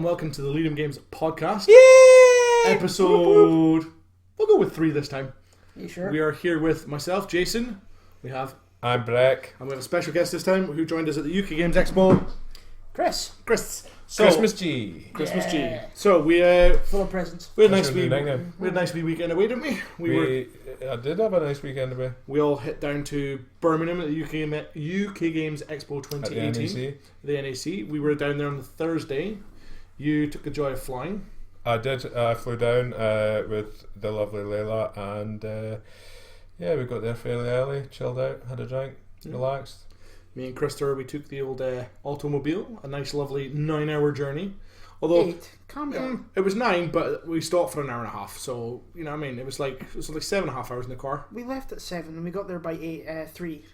welcome to the Ellerium Games podcast. Yay! Episode... We'll go with 3 this time. Are you sure? We are here with myself, Jason. We have... I'm Breck. And we have a special guest this time who joined us at the UK Games Expo. Chris. So, Christmas G. Christmas G. Yeah. So we Full of presents. we had a That's nice a wee new nickname. weekend away, didn't we? I did have a nice weekend away We all hit down to Birmingham at the UK Games Expo at the 2018. NEC. The NAC. We were down there on the Thursday. You took the joy of flying. I did. I flew down with the lovely Layla, and we got there fairly early, chilled out, had a drink, relaxed. Me and Christopher, we took the old automobile, a nice lovely 9-hour journey. Although 8. Calm down. it was 9, but we stopped for an hour and a half. So you know what I mean. It was like 7.5 hours in the car. We left at 7 and we got there by 3.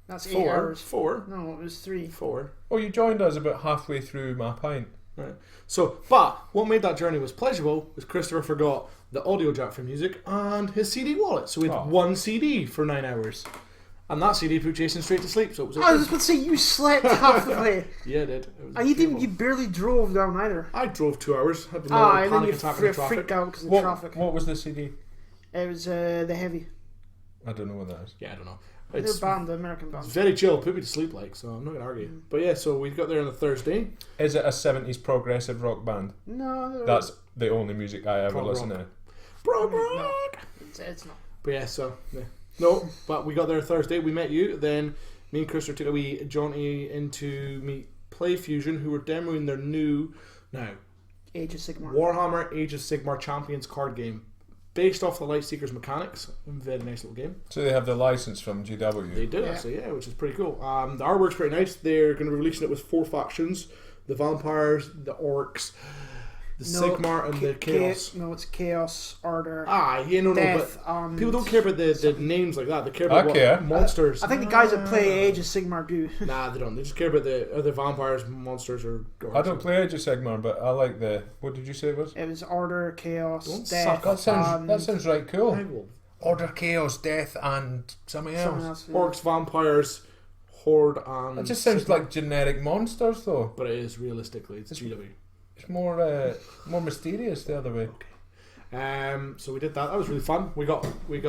That's 8 4 hours. 4 No, it was 3. 4. Oh, you joined us about halfway through my pint. Right. So, but what made that journey was pleasurable was Christopher forgot the audio jack for music and his CD wallet. So we had one CD for 9 hours. And that CD put Jason straight to sleep, so it was okay. I was about to say, you slept half the way. Yeah, I did. It was And beautiful. you barely drove down either. I drove 2 hours. Had a And then panic you attack in the traffic. freaked out because of What, traffic. what was the CD? It was the Heavy. I don't know what that is. Yeah, I don't know. They're It's band, the American band. very chill, put me to sleep like, so I'm not going to argue. But yeah, so we got there on the Thursday. Is it a 70s progressive rock band? No, That's the only music I ever Prog listen rock. to. Prog No. rock! it's not. But yeah, so, yeah. No, but we got there Thursday, we met you, then me and Christopher took a wee jaunty into meet Play Fusion, who were demoing their new, now, Age of Sigmar. Warhammer Age of Sigmar Champions card game, based off the Lightseeker's mechanics. Very nice little game. So they have the license from GW. They did, Yeah. actually, yeah, which is pretty cool. The artwork's pretty nice. They're going to be releasing it with 4 factions: the vampires, the orcs, the Sigmar, and the Chaos. No, it's Chaos, Order, No, Death, but and... people don't care about the names like that. They care about I care. what monsters. I think the guys that play Age of Sigmar do. Nah, they don't. They just care about the other vampires, monsters, or orcs. I don't play Age of Sigmar, but I like the... What did you say it was? It was Order, Chaos, Don't Death, suck. That sounds right cool. I will. Order, Chaos, Death, and something something else. else. Yeah. Orcs, vampires, Horde, and... That just sounds Sigmar. like generic monsters, though. But it is, realistically. It's GW. It's more mysterious the other way. So we did that. That was really fun. We got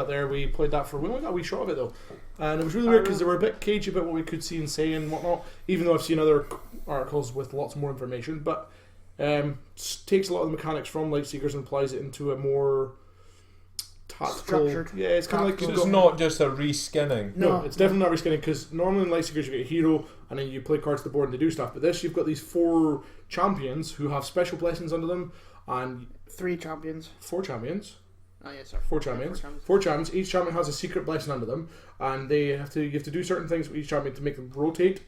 there. We played that for. We only got a wee shot of it though, and it was really weird because they were a bit cagey about what we could see and say and whatnot. Even though I've seen other articles with lots more information, but takes a lot of the mechanics from Lightseekers and applies it into a more tactical. Structured. Yeah, it's kind of like So you've it's got- not just a reskinning. No, No. it's definitely not reskinning because normally in Lightseekers you get a hero and then you play cards to the board and they do stuff. But this you've got these 4 champions who have special blessings under them and 3 champions. 4 champions. Oh yeah, sorry. 4 champions. Yeah, 4 champions. Each champion has a secret blessing under them, and you have to do certain things with each champion to make them rotate.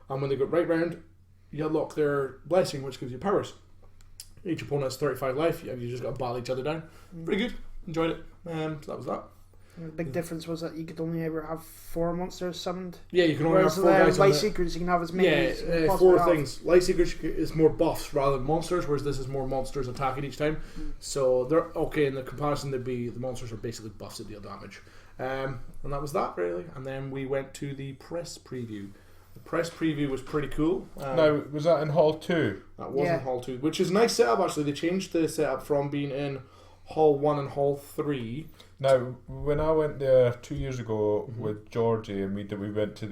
And when they go right round, you unlock their blessing, which gives you powers. Each opponent has 35 life, and you just got to battle each other down. Pretty good. Enjoyed it. So that was that. The big difference was that you could only ever have 4 monsters summoned. Yeah, you can only have Whereas 4 guys on Light the... Seekers, you can have as many as you Yeah, possibly 4 have. things. Lightseekers is more buffs rather than monsters, whereas this is more monsters attacking each time. So they're okay in the comparison. The monsters are basically buffs that deal damage, and that was that really. And then we went to the press preview. The press preview was pretty cool. Now, was that in Hall 2? That was in Yeah. Hall 2, which is a nice setup actually. They changed the setup from being in Hall 1 and Hall 3. Now, when I went there 2 years ago with Georgie and we went to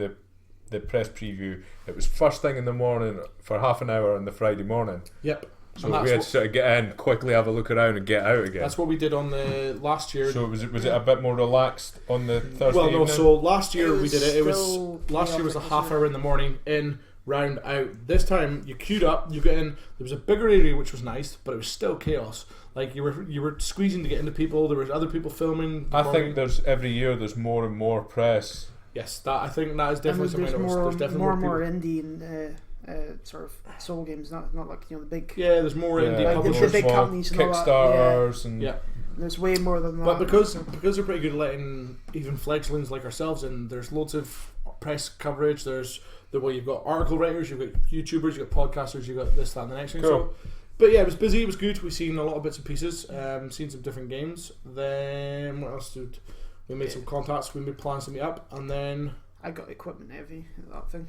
the press preview, it was first thing in the morning for half an hour on the Friday morning. Yep. So And we had to sort of get in, quickly have a look around and get out again. That's what we did on the last year. So was it a bit more relaxed on the Thursday Well, no. evening? So last year we was did it. It was still last year was a chaotic, half wasn't hour in the morning, in, round, out. This time you queued up, you get in. There was a bigger area which was nice, but it was still chaos. Like you were squeezing to get into people. There was other people filming. I think every year there's more and more press. yes, that I think that is And definitely there's something. more, There's definitely more and more more people. indie and sort of soul games, not like the big. Yeah, there's more indie Like the publishers. big small companies and all that, Kickstarters and Yeah. There's way more than that. But because they're pretty good at letting even fledglings like ourselves in, there's loads of press coverage. There's you've got article writers, you've got YouTubers, you've got podcasters, you've got this, that, and the next thing. Cool. So, but yeah, it was busy. It was good. We've seen a lot of bits and pieces. Seen some different games. Then what else did we made some contacts? We made plans to meet up, and then I got equipment heavy, that thing.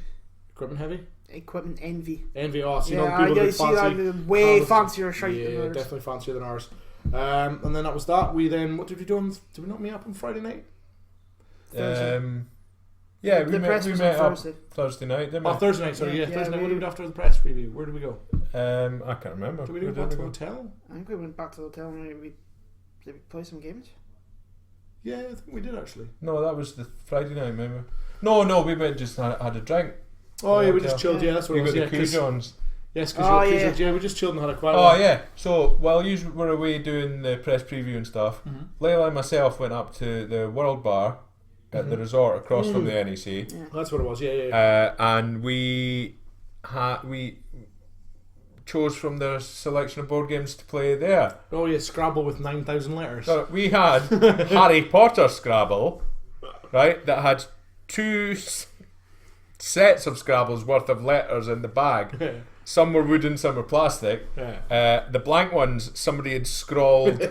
Equipment heavy? Equipment envy. Envy, oh, so you Yeah, know, people I who see that fancy way cars. fancier shite Yeah, than ours. definitely fancier than ours. And then that was that. We then, what did we do on, did we not meet up on Friday night? Thursday. Yeah, The we press was met on up Thursday. Thursday night, didn't we? Oh, Thursday night, sorry, Yeah, Thursday night. we- What did we do after the press preview? Where did we go? I can't remember. Did we go Where back to we the hotel? I think we went back to the hotel and did we play some games? Yeah, I think we did actually. No, that was the Friday night, maybe. No, we went just had a drink. Oh yeah, we hotel. just chilled. Yeah, that's what We it was. got Yeah, the Coujons. yes, Oh, because yeah. we just chilled and had a quiet. Oh yeah. So while you were away doing the press preview and stuff, Mhm. Layla and myself went up to the World Bar at the resort across from the NEC, Yeah. That's what it was. Yeah. and we chose from their selection of board games to play there. Oh yeah, Scrabble with 9,000 letters. So we had Harry Potter Scrabble, right? That had two sets of Scrabbles worth of letters in the bag. Some were wooden, some were plastic. Yeah. The blank ones, somebody had scrawled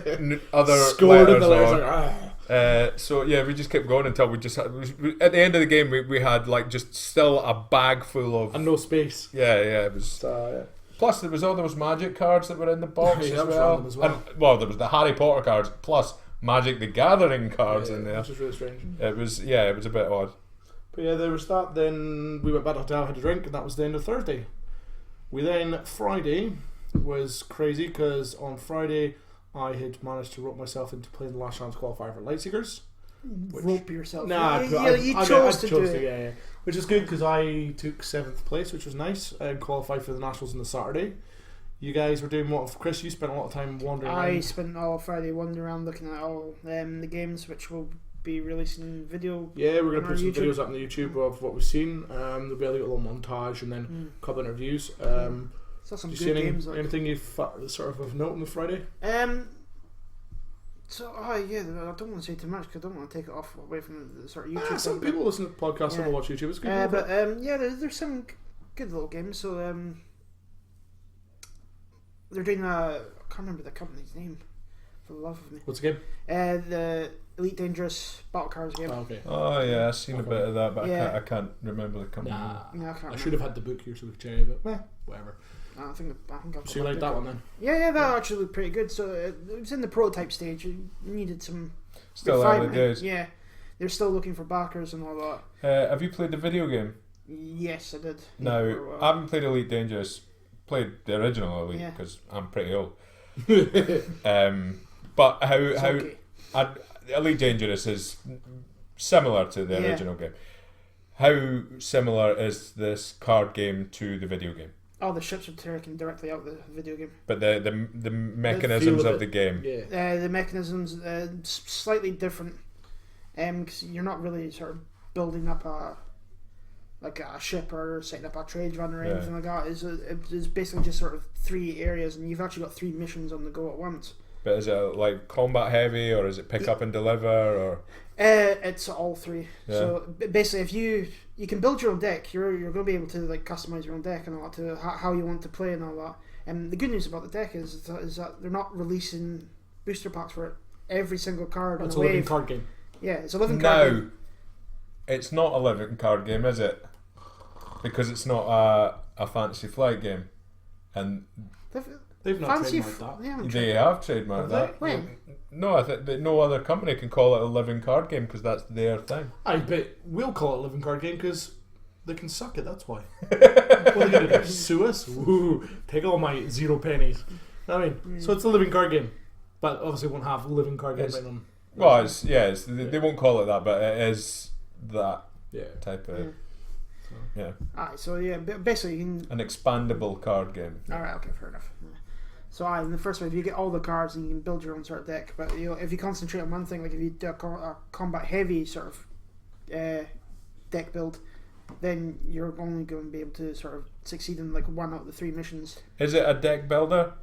other Scored in letters the letters. on. Like, ah. So yeah, we just kept going until we just had, at the end of the game we had like just still a bag full of And no space. yeah it was. So, Plus there was magic cards that were in the box Yeah, as, that was well. random as well. And, there was the Harry Potter cards plus Magic the Gathering cards in there. Which is really strange. It was a bit odd. But yeah, there was that. Then we went back to the hotel, had a drink, and that was the end of Thursday. We then, Friday was crazy because on Friday I had managed to rope myself into playing the last chance qualifier for Lightseekers. Rope yourself. Nah, you chose to do it. Yeah. Which is good because I took 7th place, which was nice, and qualified for the Nationals on the Saturday. You guys were doing what? Chris, you spent a lot of time wandering I around. spent all Friday wandering around looking at all the games, which will be releasing video. Yeah, we're going on to our put some YouTube. videos up on the YouTube of what we've seen. There'll be a little montage and then a couple of interviews. So some Did good you see games. Like. anything you sort of note on the Friday? So I don't want to say too much because I don't want to take it off away from the sort of YouTube. Some thing, people listen to podcasts and Yeah. watch YouTube. It's good. there's some good little games. So they're doing I can't remember the company's name for the love of me. What's the game? The Elite Dangerous Battle Cards game. Oh, okay. Oh yeah, I've seen a bit of that, but Yeah. I can't remember the company. Nah, No, I can't I should have had the book here so we could check it, but whatever. I think I've got So you my like book that on. one then? Yeah, that actually looked pretty good. So it was in the prototype stage. It needed some Still early refinement. days. Yeah, they're still looking for backers and all that. Have you played the video game? Yes, I did. No, For a while. I haven't played Elite Dangerous. Played the original Elite Yeah. because I'm pretty old. But It's how okay. Elite Dangerous is similar to the Yeah. original game. How similar is this card game to the video game? Oh, the ships are taken directly out of the video game. But the mechanisms feel of of the it. game. Yeah. The mechanisms slightly different, because you're not really sort of building up a ship or setting up a trade run or Yeah. anything like that. It's basically just sort of 3 areas, and you've actually got 3 missions on the go at once. But is it like combat heavy or is it pick up and deliver or? It's all 3. Yeah. So basically, if you can build your own deck, you're going to be able to like customize your own deck and all that to how you want to play and all that. And the good news about the deck is that they're not releasing booster packs for it. Every single card on It's the a living wave. card game. Yeah, it's a living card. No, game. it's not a living card game, is it? Because it's not a Fantasy Flight game, and They've not Fancy trademarked that. Yeah, I'm they have trademarked Have that. they? When? No, I think that no other company can call it a living card game because that's their thing. I bet we'll call it a living card game because they can suck it, that's why. What are they going to do? Sue us? Ooh, take all my 0 pennies. I mean, so it's a living card game. But obviously it won't have living card game It's- written on. Well, they won't call it that, but it is that Yeah. type of Alright, so yeah, basically you can. an expandable card game. Alright, okay, fair enough. Yeah. So in the first wave, you get all the cards and you can build your own sort of deck. But if you concentrate on one thing, like if you do a combat heavy sort of deck build, then you're only going to be able to sort of succeed in like 1 out of the 3 missions. Is it a deck builder?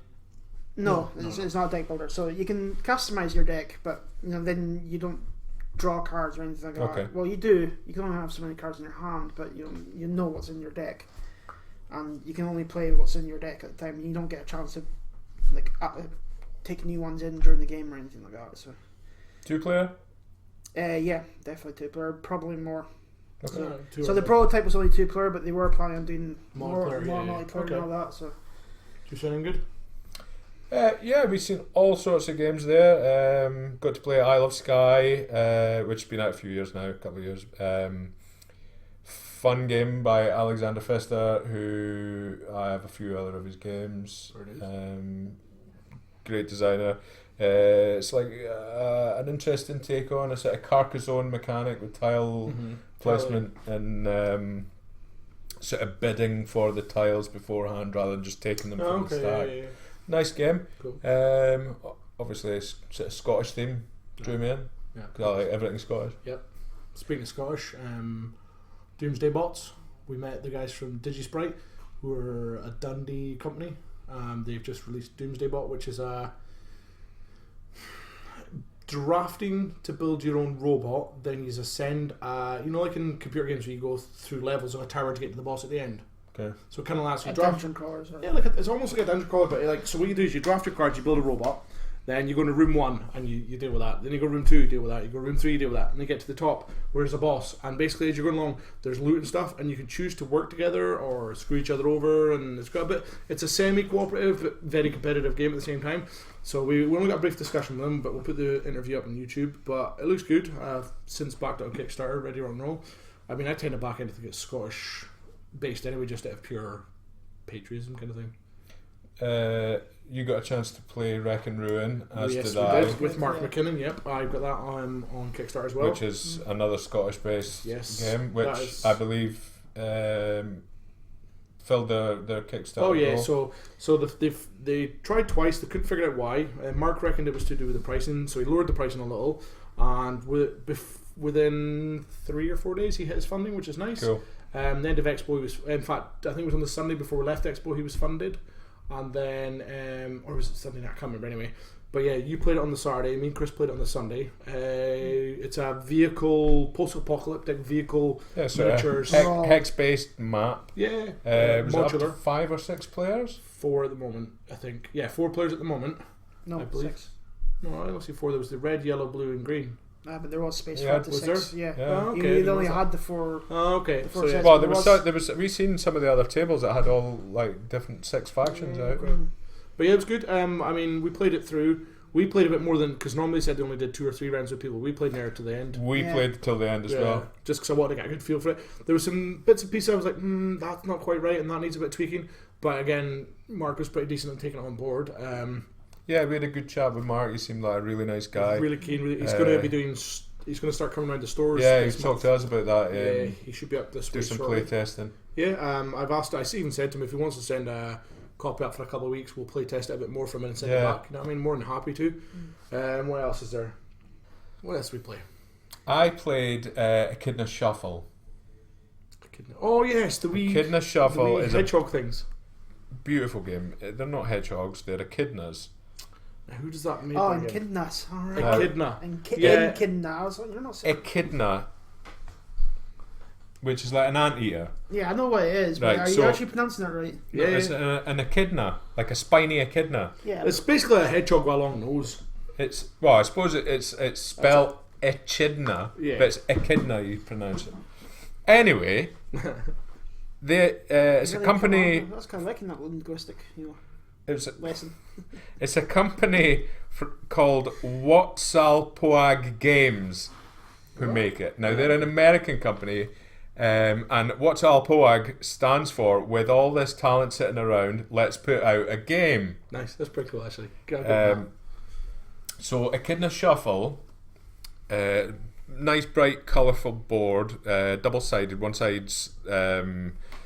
No, No. it's not a deck builder. So you can customize your deck, but then you don't draw cards or anything like Okay. that. Well, you do. You can only have so many cards in your hand, but you know what's in your deck, and you can only play what's in your deck at the time. You don't get a chance to like take new ones in during the game or anything like that. So 2-player? yeah, definitely 2-player, probably more. So the prototype was only 2-player, but they were planning on doing more Multiplayer, multiplayer and all that. So, you sounding good? Yeah, we've seen all sorts of games there. Got to play Isle of Skye, which has been out a few years now, a couple of years. Fun game by Alexander Pfister, who I have a few other of his games. Great designer. It's like an interesting take on a sort of Carcassonne mechanic with tile placement and sort of bidding for the tiles beforehand rather than just taking them from the stack. Yeah. Nice game. Cool. Obviously, it's sort of Scottish theme drew me in. Yeah. 'Cause I like everything Scottish. Yep. Speaking of Scottish, Doomsday Bots. We met the guys from DigiSprite, who are a Dundee company. They've just released Doomsday Bot, which is a drafting to build your own robot. Then you ascend, like in computer games where you go through levels of a tower to get to the boss at the end. Okay. So it kind of lasts. a dungeon crawler. Yeah, it's almost like a dungeon crawler, but so what you do is you draft your cards, you build a robot, then you go into room 1 and you deal with that. Then you go room 2, you deal with that. You go room 3, you deal with that. And you get to the top where there's a boss. And basically, as you're going along, there's loot and stuff, and you can choose to work together or screw each other over. And it's a semi-cooperative, but very competitive game at the same time. So we only got a brief discussion with them, but we'll put the interview up on YouTube. But it looks good. I've since backed it on Kickstarter, ready to rock and roll. I mean, I tend to back anything that's Scottish based anyway, just out of pure patriotism kind of thing. You got a chance to play Wreck and Ruin, as Yes, did we I. did, with Mark McKinnon. Yep, I've got that on Kickstarter as well. Which is another Scottish-based that game, which is- I believe filled their Kickstarter Oh yeah, goal. so they tried twice. They couldn't figure out why. Mark reckoned it was to do with the pricing, so he lowered the pricing a little, and within 3 or 4 days he hit his funding, which is nice. Cool. The end of Expo, he was, in fact, I think it was on the Sunday before we left Expo, he was funded, and then or was it Sunday? I can't remember anyway. But yeah, you played it on the Saturday. Me and Chris played it on the Sunday. It's a post-apocalyptic vehicle miniatures. Hex-based map. Yeah, Was it up to modular. 5 or 6 players? 4 at the moment, I think. Yeah, 4 players at the moment. No, I believe. 6. No, I don't see 4. There was the red, yellow, blue, and green. But there was space Yeah, for the was 6. there? Yeah. Yeah. Oh, okay. You only had the 4. Oh, okay. Before So, it yeah. says- Well, There there was. We've seen some of the other tables that had all like different 6 factions out. But yeah, it was good. I mean, we played it through. We played a bit more than, because normally they said they only did 2 or 3 rounds with people. We played near to the end. We Yeah. played till the end as well. Just because I wanted to get a good feel for it. There were some bits and pieces I was like, that's not quite right, and that needs a bit of tweaking. But again, Mark was pretty decent at taking it on board. Yeah, we had a good chat with Mark. He seemed like a really nice guy. Really keen. He's going to be doing. He's going to start coming around the stores. Yeah, this he's month. talked to us about that. Yeah, he should be up this Do week some shortly. play testing. Yeah, I've asked. I even said to him if he wants to send a copy up for a couple of weeks, we'll play test it a bit more for him and send it back. You know what I mean? More than happy to. What else is there? What else did we play? I played Echidna Shuffle. Oh yes, the wee Echidna Shuffle is a hedgehog things. beautiful game. They're not hedgehogs; they're echidnas. Who does that mean? Oh, and Kidnas. Alright. Echidna. And Kidnas. You're not saying. Echidna, which is like an anteater. Yeah, I know what it is, but Right, are you so- actually pronouncing that right? Yeah, No, it's an echidna, like a spiny echidna. Yeah. It's basically a hedgehog with a long nose. It's I suppose it's spelled echidna, Yeah. but it's echidna you pronounce it. Anyway, it's a Really company. That's kind of liking that linguistic, lesson. It's a company called Watsalpoag Games who make it. Now they're an American company, and Watsalpoag stands for "With all this talent sitting around, let's put out a game." Nice. That's pretty cool, actually. Good. So Echidna Shuffle, nice bright colourful board, double-sided. One side's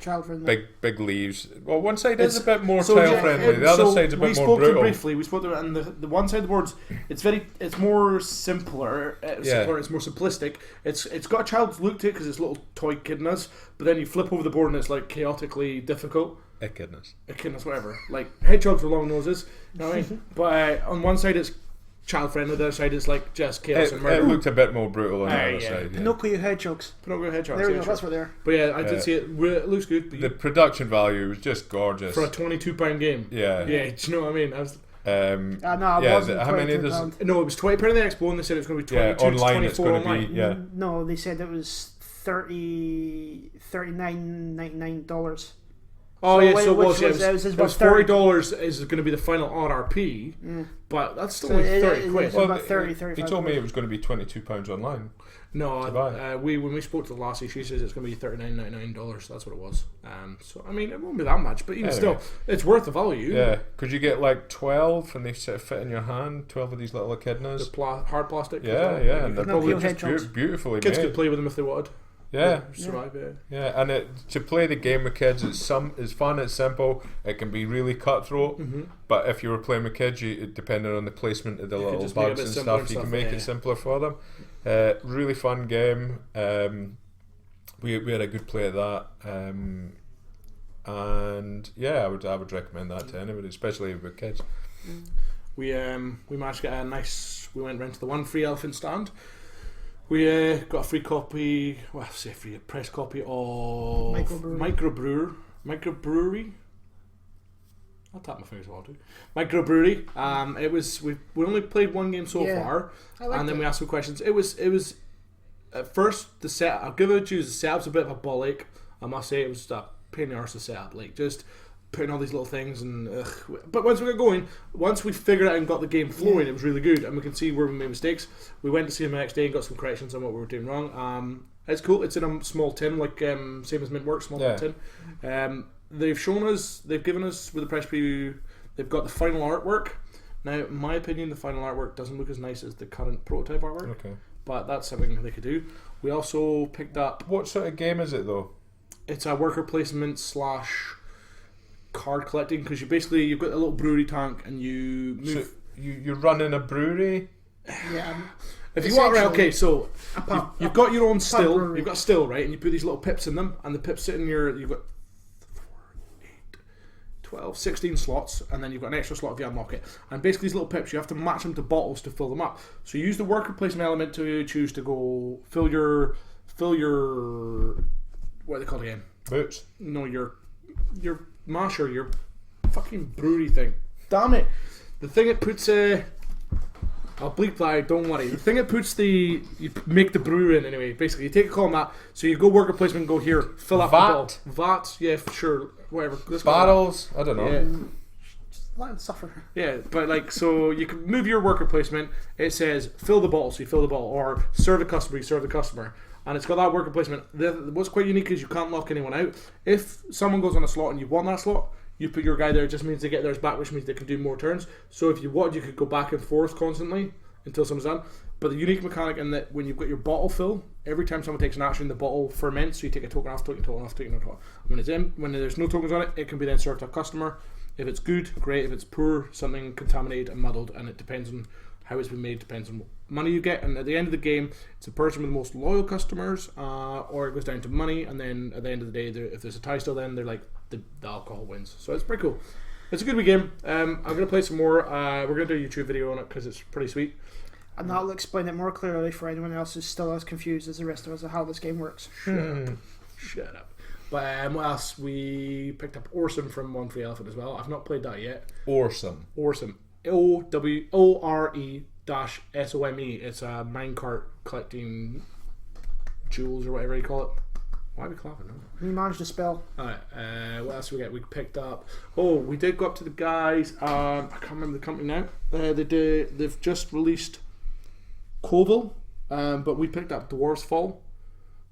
Child friendly. big leaves. Well, one side is It's- a bit more so, child yeah, friendly. The other so side's a we bit more spoke to brutal. briefly. We spoke to it, and the one side of the boards, it's more simpler. It's more simplistic. It's got a child's look to it because it's little toy echidnas. But then you flip over the board and it's like chaotically difficult. Echidnas. Echidnas, whatever. Like hedgehogs with long noses. You know what I mean? But on one side it's child friendly. The other side is like just chaos and It murder. looked a bit more brutal on the Aye, other yeah. side. Yeah. Pinocchio hedgehogs. Pinocchio hedgehogs. There we yeah, go. sure. That's what they're. But yeah, I did see it. It looks good. But The production value was just gorgeous. for a £22 game. Yeah. Yeah, do you know what I mean? I was, No, it yeah, wasn't. how many £22. there's no, it was £20 at the expo, and they said it was going to be 22 online to it's 24 going to online. be yeah. No, they said it was $39.99. Oh yeah, so which it was $40 is going to be the final RRP, but that's still only 30 quid. Well, about 35 he told me it was going to be £22 online. No, when we spoke to the lassie, she says it's going to be $39.99. That's what it was. So I mean, it won't be that much, but even still, it's worth the value. Yeah, could you get like 12 and they sort of fit in your hand? 12 of these little echidnas. Hard plastic. Yeah, and they're probably just beautifully kids made. could play with them if they wanted. Yeah. Yeah, and to play the game with kids, it's fun, it's simple, it can be really cutthroat, but if you were playing with kids, depending on the placement of the little bugs and stuff, you can make it simpler for them. Really fun game. We had a good play at that, and yeah, I would recommend that to anybody, especially with kids. We managed to get a nice. We went round to the one free elephant stand. We got a free copy. Well, I say free, a press copy of Microbrewery. I'll tap my fingers while I do. Microbrewery. It was we only played one game so far, and then we asked some questions. It was at first the set. I'll give it a choose. The setup's a bit of a bollock. I must say it was a pain in the arse to set up. Like just putting all these little things and but once we got going, once we figured out and got the game flowing, it was really good, and we can see where we made mistakes. We went to see him the next day and got some corrections on what we were doing wrong. It's cool. It's in a small tin, like same as Mintworks, small tin. They've given us with the press preview, they've got the final artwork. Now, in my opinion, the final artwork doesn't look as nice as the current prototype artwork. Okay. But that's something they could do. We also picked up. What sort of game is it though? It's a worker placement / card collecting, because you've got a little brewery tank and you move. So you're running a brewery. Yeah. If you walk around, okay, so you've got your own still. You've got a still, right, and you put these little pips in them, and the pips sit in your. You've got 12, 16 slots, and then you've got an extra slot if you unlock it. And basically, these little pips, you have to match them to bottles to fill them up. So you use the worker placement element to choose to go fill your what are they called again? Boots. No, your masher, your fucking brewery thing. Damn it! The thing it puts I'll bleep that out, don't worry. The thing it puts you make the brewer in anyway. Basically, you take a call on that. So you go worker placement and go here, fill up the bottle. VAT, yeah, sure, whatever. Barrels, I don't know. Yeah. Just let it suffer. Yeah, but so you can move your worker placement. It says fill the bottle, so you fill the bottle, or serve the customer, you serve the customer. And it's got that worker placement. What's quite unique is you can't lock anyone out. If someone goes on a slot and you want that slot, you put your guy there. It just means they get theirs back, which means they can do more turns. So if you wanted, you could go back and forth constantly until someone's done. But the unique mechanic in that when you've got your bottle fill, every time someone takes an action, the bottle ferments. So you take a token off, token off. When it's in, when there's no tokens on it, it can be then served to a customer. If it's good, great. If it's poor, something contaminated and muddled, and it depends on how it's been made, depends on what money you get. And at the end of the game, it's the person with the most loyal customers, or it goes down to money. And then at the end of the day, if there's a tie still, then they're like the alcohol wins. So it's pretty cool. It's a good wee game. I'm gonna play some more. We're gonna do a YouTube video on it because it's pretty sweet. And that'll explain it more clearly for anyone else who's still as confused as the rest of us of how this game works. Shut up. But what else? We picked up Orsome from One Free Elephant as well. I've not played that yet. Orsome. OWORE-SOME. It's a minecart collecting jewels or whatever you call it. Why are we clapping? We managed to spell. Alright, what else we get? We picked up. Oh, we did go up to the guys. I can't remember the company now. They've just released Koval, but we picked up Dwarf's Fall.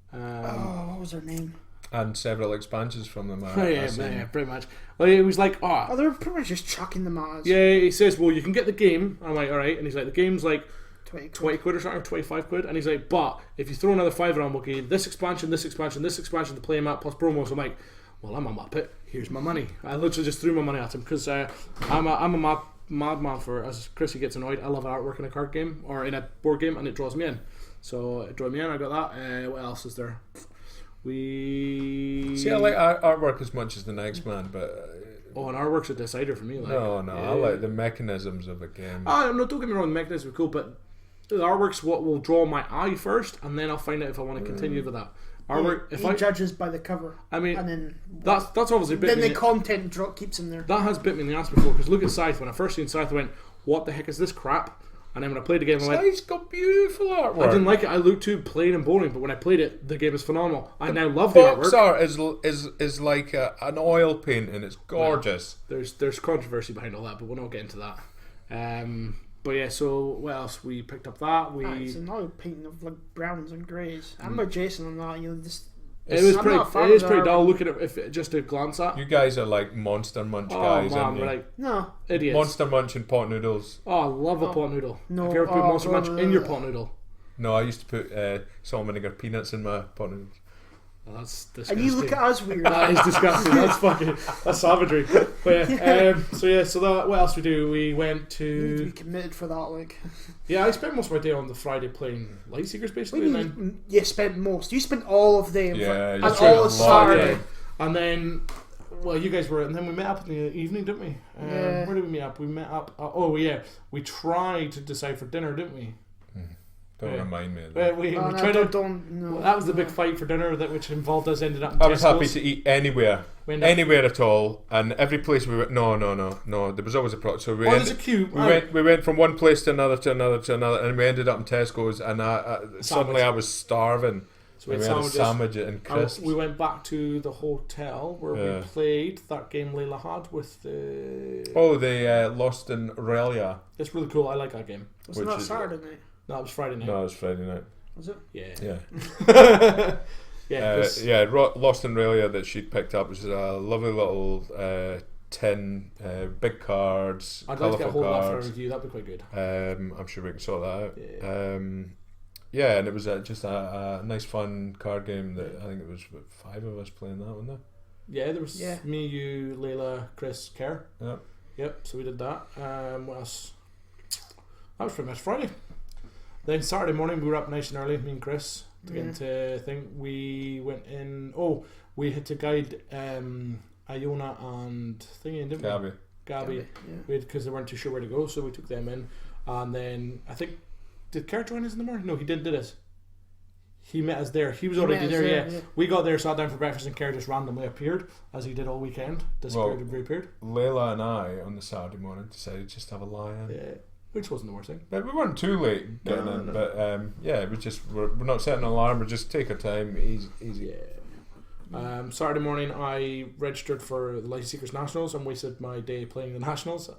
What was their name? And several expansions from them. Yeah, pretty much. Well, it was like, they were pretty much just chucking them at us. Yeah, he says, well, you can get the game. I'm like, alright. And he's like, the game's like 20 quid or something, or 25 quid. And he's like, but if you throw another £5 on, we'll give you this expansion to play him at plus promos. I'm like, well, I'm a muppet. Here's my money. I literally just threw my money at him because I'm a madman for, as Chrissy gets annoyed, I love artwork in a card game or in a board game, and it draws me in. So it drew me in. I got that. What else is there? See, I like artwork as much as the next man, but and artwork's a decider for me. Like, no, I like the mechanisms of a game. No, don't get me wrong, the mechanisms are cool, but the artwork's what will draw my eye first, and then I'll find out if I want to continue with that. Artwork, he judges by the cover. I mean, and then that's obviously bit then me the content drop keeps him there. That has bit me in the ass before, because look at Scythe. When I first seen Scythe, I went, "What the heck is this crap?" And then when I played the game, I went, It's got beautiful artwork. I didn't like it. I looked too plain and boring. But when I played it, the game is phenomenal. I now love the box artwork. art is like an oil painting. It's gorgeous. There's controversy behind all that, but we'll not get into that. But yeah, so what else? We picked up that. It's an oil painting of like browns and greys. I'm with Jason on that. Just it is pretty dull looking at if just a glance at. You guys are like Monster Munch guys, aren't you? We're like no idiots. Monster Munch and pot noodles. Oh, I love a pot noodle. No, have you ever put Monster Munch in your pot noodle? No, I used to put salt and vinegar peanuts in my pot noodles. Oh, that's disgusting. And you look at us weird. That is disgusting. That's savagery. But yeah, so that what else we do? We went You need to to be committed for that, like. I spent most of my day on the Friday playing Lightseekers basically, and then You spent most. You spent all of the day. Yeah, and you spent a all lot of Saturday. and then you guys were, and then we met up in the evening, didn't we? Yeah. Where did we meet up? We met up. We tried to decide for dinner, didn't we? Don't remind me of We that. tried to. No. That was the big fight for dinner, which involved us ended up. In I was happy Tesco's. to eat anywhere. Anywhere at all, and every place we went. No. There was always a problem. So There's a queue. we went from one place to another, and we ended up in Tesco's, and suddenly I was starving. So we had a sandwich and crisps. We went back to the hotel where we played that game Layla had with the. Oh, they Lost in Aurelia. It's really cool. I like that game. Wasn't that Saturday night? No, it was Friday night. No, it was Friday night. Was it? Yeah. Yeah. Lost in Aurelia that she'd picked up was a lovely little tin, big cards, I'd like to get a colourful hold of that for a cards. review. That'd be quite good. I'm sure we can sort that out. Yeah. And it was just a nice, fun card game that I think it was 5 of us playing that, wasn't there? Yeah, there was me, you, Layla, Chris, Kerr. Yeah. Yep. So we did that. What else? That was pretty much Friday. Then Saturday morning we were up nice and early, me and Chris, to get into thing. We went in. Oh, we had to guide Iona and thingy, didn't we? Gabby. Because they weren't too sure where to go, so we took them in. And then I think did Kerr join us in the morning? No, he did us. He met us there. He was already there. Yeah. We got there, sat down for breakfast, and Kerr just randomly appeared as he did all weekend. Disappeared and reappeared. Layla and I on the Saturday morning decided just to have a lie in. Yeah. Which wasn't the worst thing. But we weren't too late getting in, but we're not setting an alarm. We just take our time, easy. Yeah. Saturday morning, I registered for the Lightseekers Nationals and wasted my day playing the Nationals.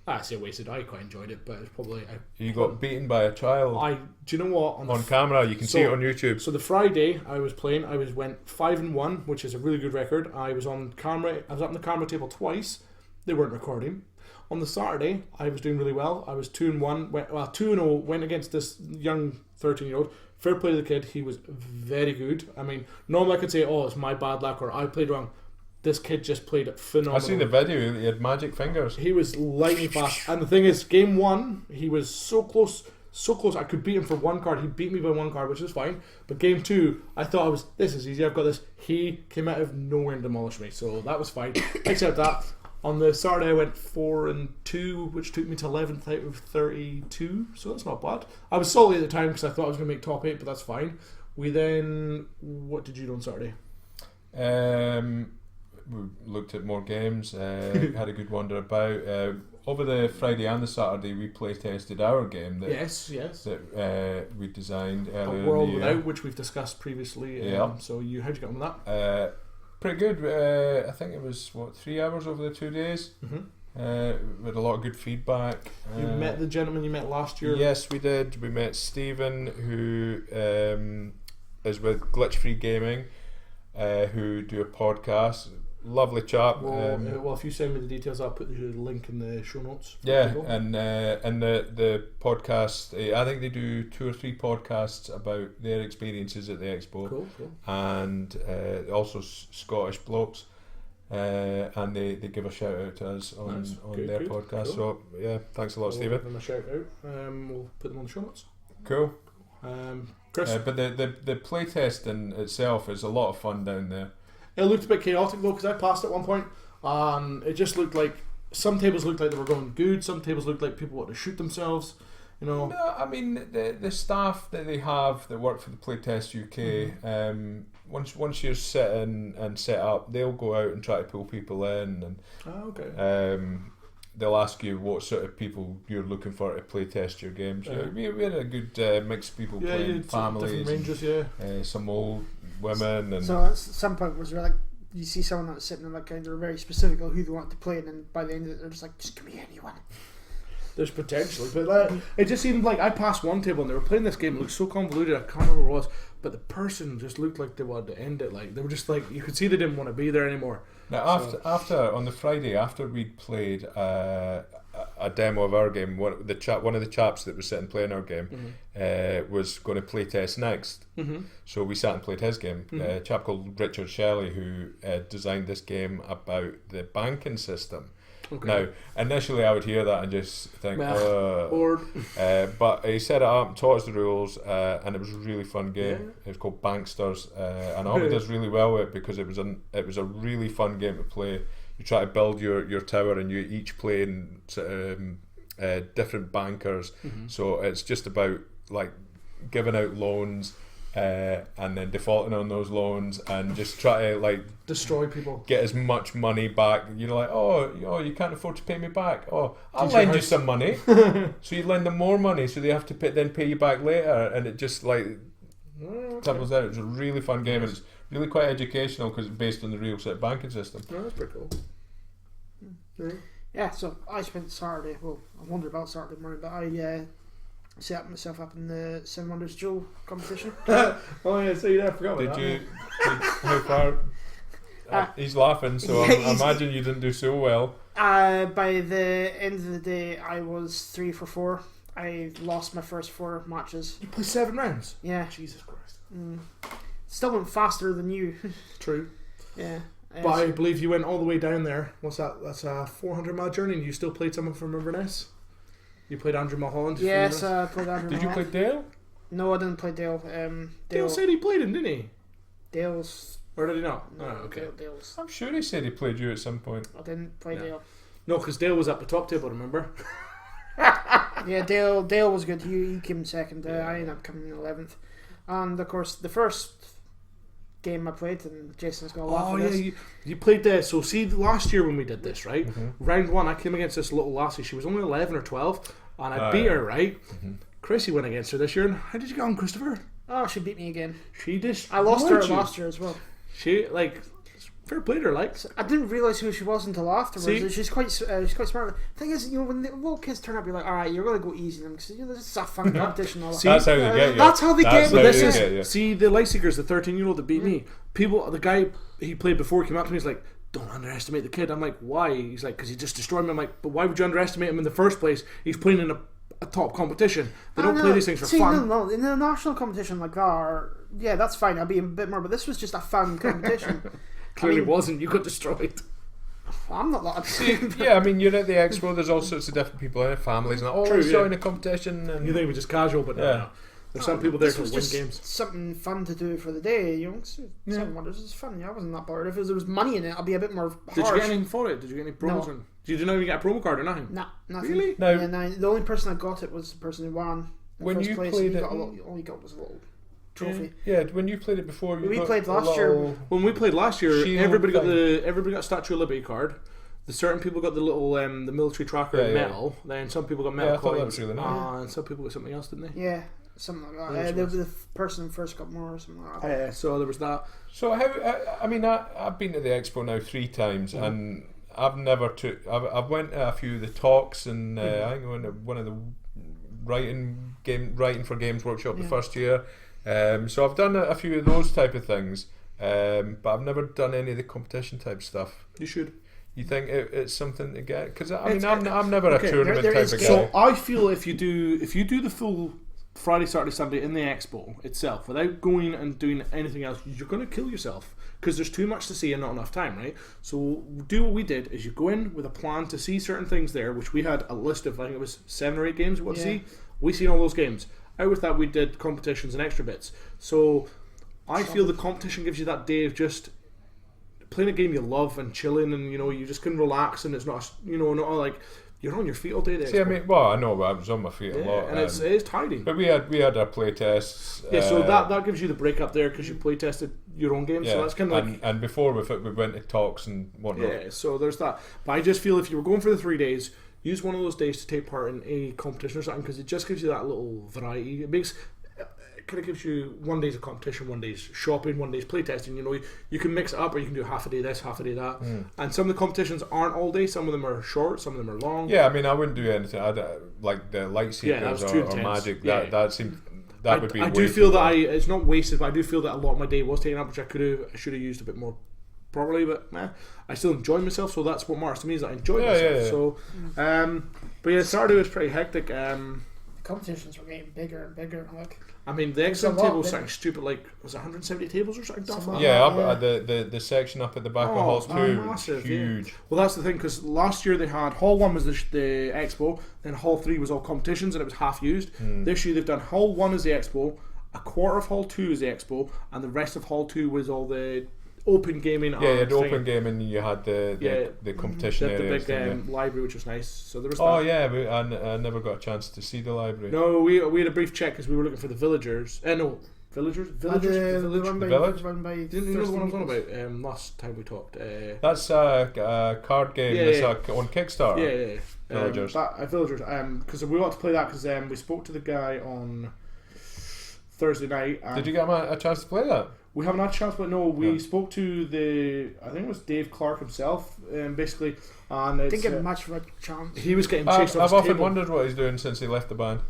I say wasted. I quite enjoyed it, but it's probably you got beaten by a child. Do you know what? On camera, you can see it on YouTube. So the Friday I was playing, went 5-1, which is a really good record. I was on camera. I was up on the camera table twice. They weren't recording. On the Saturday, I was doing really well. I was 2-1. 2-0. Went against this young 13-year-old. Fair play to the kid. He was very good. I mean, normally I could say, "Oh, it's my bad luck," or "I played wrong." This kid just played it phenomenal. I seen the video. He had magic fingers. He was lightning fast. And the thing is, game 1, he was so close. I could beat him for 1 card. He beat me by 1 card, which is fine. But game 2, I thought this is easy. I've got this. He came out of nowhere and demolished me. So that was fine. Except that. On the Saturday, I went 4-2, which took me to 11th out of 32, so that's not bad. I was salty at the time because I thought I was going to make top 8, but that's fine. We then, what did you do on Saturday? We looked at more games, had a good wander about. Over the Friday and the Saturday, we play tested our game that that we designed earlier A World in the year. Without, which we've discussed previously. So how'd you get on with that? Pretty good. I think it was 3 hours over the 2 days. With a lot of good feedback. You met the gentleman you met last year. Yes, we did. We met Stephen, who is with Glitch Free Gaming, who do a podcast. Lovely chap. Well, if you send me the details, I'll put the link in the show notes. And the podcast, I think they do 2 or 3 podcasts about their experiences at the expo. Cool. And also Scottish blokes, and they give a shout out to us on their podcast. Cool. So yeah, thanks a lot, Stephen. Give them a shout out. We'll put them on the show notes. Cool. Chris, but the playtest in itself is a lot of fun down there. It looked a bit chaotic though, because I passed at one point, and it just looked like some tables looked like they were going good, some tables looked like people wanted to shoot themselves. No, I mean the staff that they have that work for the Playtest UK. Once you're sitting and set up, they'll go out and try to pull people in, and they'll ask you what sort of people you're looking for to play test your games. We had a good mix of people playing, families, different ranges, some old women, and so at some point was there like you see someone that's sitting in like kind of very specific on who they want to play, and then by the end of it they're just like, just give me anyone. There's potential, but it just seemed like I passed one table and they were playing this game. It looked so convoluted. I can't remember what it was, but the person just looked like they wanted to end it. Like they were just like, you could see they didn't want to be there anymore. Now after on the Friday after we'd played a demo of our game, one of the chaps that was sitting playing our game was going to play test next. So we sat and played his game. A chap called Richard Shelley, who designed this game about the banking system. Okay. Now, initially I would hear that and just think, bored. But he set it up, taught us the rules, and it was a really fun game. Yeah. It was called Banksters, and Ollie does really well with it because it was a really fun game to play. You try to build your tower, and you each play in different bankers. So it's just about like giving out loans. And then defaulting on those loans and just try to like destroy people, get as much money back. You're like, oh, you can't afford to pay me back. Oh, I'll lend you some money. So you lend them more money, so they have to pay you back later, and it just like tumbles out. It was a really fun game, and it's really quite educational because it's based on the real set banking system. Oh, that's pretty cool. Yeah, so I spent Saturday. Well, I wondered about Saturday morning, but I set myself up in the Seven Wonders Duel competition. Oh yeah, so I forgot about that. How far? He's laughing, so I imagine you didn't do so well. By the end of the day, I was 3 for 4. I lost my first 4 matches. You played 7 rounds? Yeah. Jesus Christ. Still went faster than you. True. Yeah. But I believe you went all the way down there. What's that? That's a 400-mile journey, and you still played someone from Inverness? You played Andrew Mulholland? Yes, I played Andrew Did you play Dale? No, I didn't play Dale. Dale said he played him, didn't he? Dale's... Or did he not? No, okay. Dale's... I'm sure he said he played you at some point. I didn't play Dale. No, because Dale was at the top table, remember? Yeah, Dale was good. He came second. I ended up coming in 11th. And, of course, the first game I played, and Jason's got a laugh at this. You played this. So see, last year when we did this, right? Round 1, I came against this little lassie. She was only 11 or 12, and I beat her, right? Chrissy went against her this year, and how did you get on, Christopher? Oh, she beat me again. She did. I lost her last year as well. She, like, fair play to her, like. I didn't realise who she was until afterwards. See? She's quite smart. The thing is, when the little kids turn up, you're like, alright, you're going to go easy on them, because this is a fun competition. All See, that's how they get you. That's how they get you. See, the Lightseeker's the 13-year-old that beat me. The guy he played before came up to me, he's like, don't underestimate the kid. I'm like, why? He's like, because he just destroyed me. I'm like, but why would you underestimate him in the first place? He's playing in a top competition. They don't play these things for fun. No, in a national competition like that, that's fine. I'll be a bit more, but this was just a fun competition. Clearly wasn't. You got destroyed. I'm not that. Yeah, I mean, you're at the expo. There's all sorts of different people in it, families, and join a competition. And you think we're just casual, but no. There's some people there to win games. Something fun to do for the day, you know. Seven Wonders is fun. I wasn't that bothered. If there was money in it, I'd be a bit more harsh. Did you get anything for it? Did you get any promos? No. Did you know you get a promo card or nothing? Nah, nothing. Really? No. Yeah, the only person that got it was the person who won. When you played it, all he got was a little trophy. Yeah, when you played it before, we played last year. When we played last year, everybody got Statue of Liberty card. The certain people got the little the military tracker medal. Then some people got metal coins. Really nice. And some people got something else, didn't they? Yeah. Something like that. The person first got more or something like that. So there was that. So I've been to the expo now 3 times, and I've never I've went to a few of the talks, and I think I went to one of the writing for Games Workshop the first year. So I've done a few of those type of things, but I've never done any of the competition type stuff. You should. You think it's something to get? Because I'm never a tournament type of guy. So I feel if you do the full Friday, Saturday, Sunday in the expo itself, without going and doing anything else, you're going to kill yourself because there's too much to see and not enough time, right? So do what we did is you go in with a plan to see certain things there, which we had a list of, I think it was 7 or 8 games we want to see. We seen all those games. Out with that, we did competitions and extra bits. So I feel the competition gives you that day of just playing a game you love and chilling, and you just can relax, and it's not not like you're on your feet all day. See, I mean, well, I know, but I was on my feet a lot, and it is tiring. But we had our play tests. Yeah, so that gives you the break up there because you play tested your own game. So that's kind of and before we went to talks and whatnot. Yeah, so there's that. But I just feel if you were going for the 3 days, use one of those days to take part in a competition or something because it just gives you that little variety. It kind of gives you 1 day's of competition, 1 day's shopping, 1 day's playtesting. You know, you can mix it up, or you can do half a day this, half a day that. And some of the competitions aren't all day. Some of them are short, some of them are long. Yeah, I mean, I wouldn't do anything. Like the light seekers or magic. That seemed. That would be. I do feel that it's not wasted, but I do feel that a lot of my day was taken up, which I should have used a bit more properly. But I still enjoy myself, so that's what matters to me is that I enjoy myself. Yeah. So, but yeah, Saturday was pretty hectic. Competitions were getting bigger and bigger. Like, I mean, the exam table was something stupid. Like, was it 170 tables or something? The section up at the back of Hall 2, massive, huge. Yeah. Well, that's the thing because last year they had Hall 1 was the expo, then Hall 3 was all competitions and it was half used. This year they've done Hall 1 as the expo, a quarter of Hall 2 is the expo, and the rest of Hall 2 was all the open gaming. Yeah, you had open gaming. You had the competition areas. The big library, which was nice. So there was. I never got a chance to see the library. No, we had a brief check because we were looking for the villagers. Villagers. The village. Didn't you know the one I was on about? Last time we talked. That's a card game. That's on Kickstarter. Yeah. Villagers. Villagers. Because we wanted to play that because we spoke to the guy on Thursday night. Did you get a chance to play that? We haven't had a chance, but no, we spoke to I think it was Dave Clark himself, basically, and didn't get much of a chance. He was getting chased off his I've often table. wondered what he's doing since he left the band.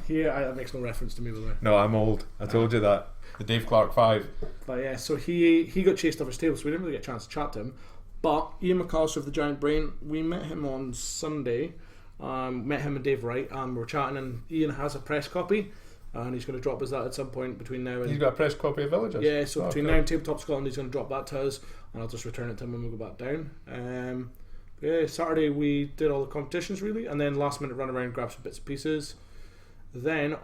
That makes no reference to me, by the way. No, I'm old. I told you that. The Dave Clark 5. But yeah, so he got chased off his table, so we didn't really get a chance to chat to him. But Ian McAllister of the Giant Brain, we met him on Sunday. Met him and Dave Wright, and we were chatting, and Ian has a press copy. And he's going to drop us that at some point between now and... He's got a press copy of Villagers? Yeah, so between now and Tabletop Scotland he's going to drop that to us, and I'll just return it to him when we go back down. Saturday we did all the competitions really, and then last minute run around, grab some bits and pieces. Then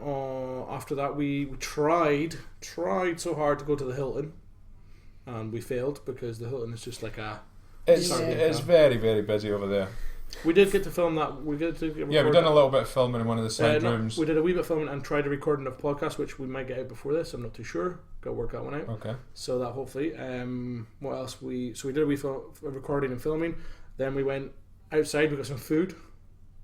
after that we tried so hard to go to the Hilton, and we failed because the Hilton is just like It's very, very busy over there. We did get to film that. We did. We've done a little bit of filming in one of the side rooms. We did a wee bit of filming and tried to record enough podcasts, which we might get out before this. I'm not too sure. Got to work that one out. Okay. So that hopefully. What else? We did a wee recording and filming. Then we went outside. We got some food.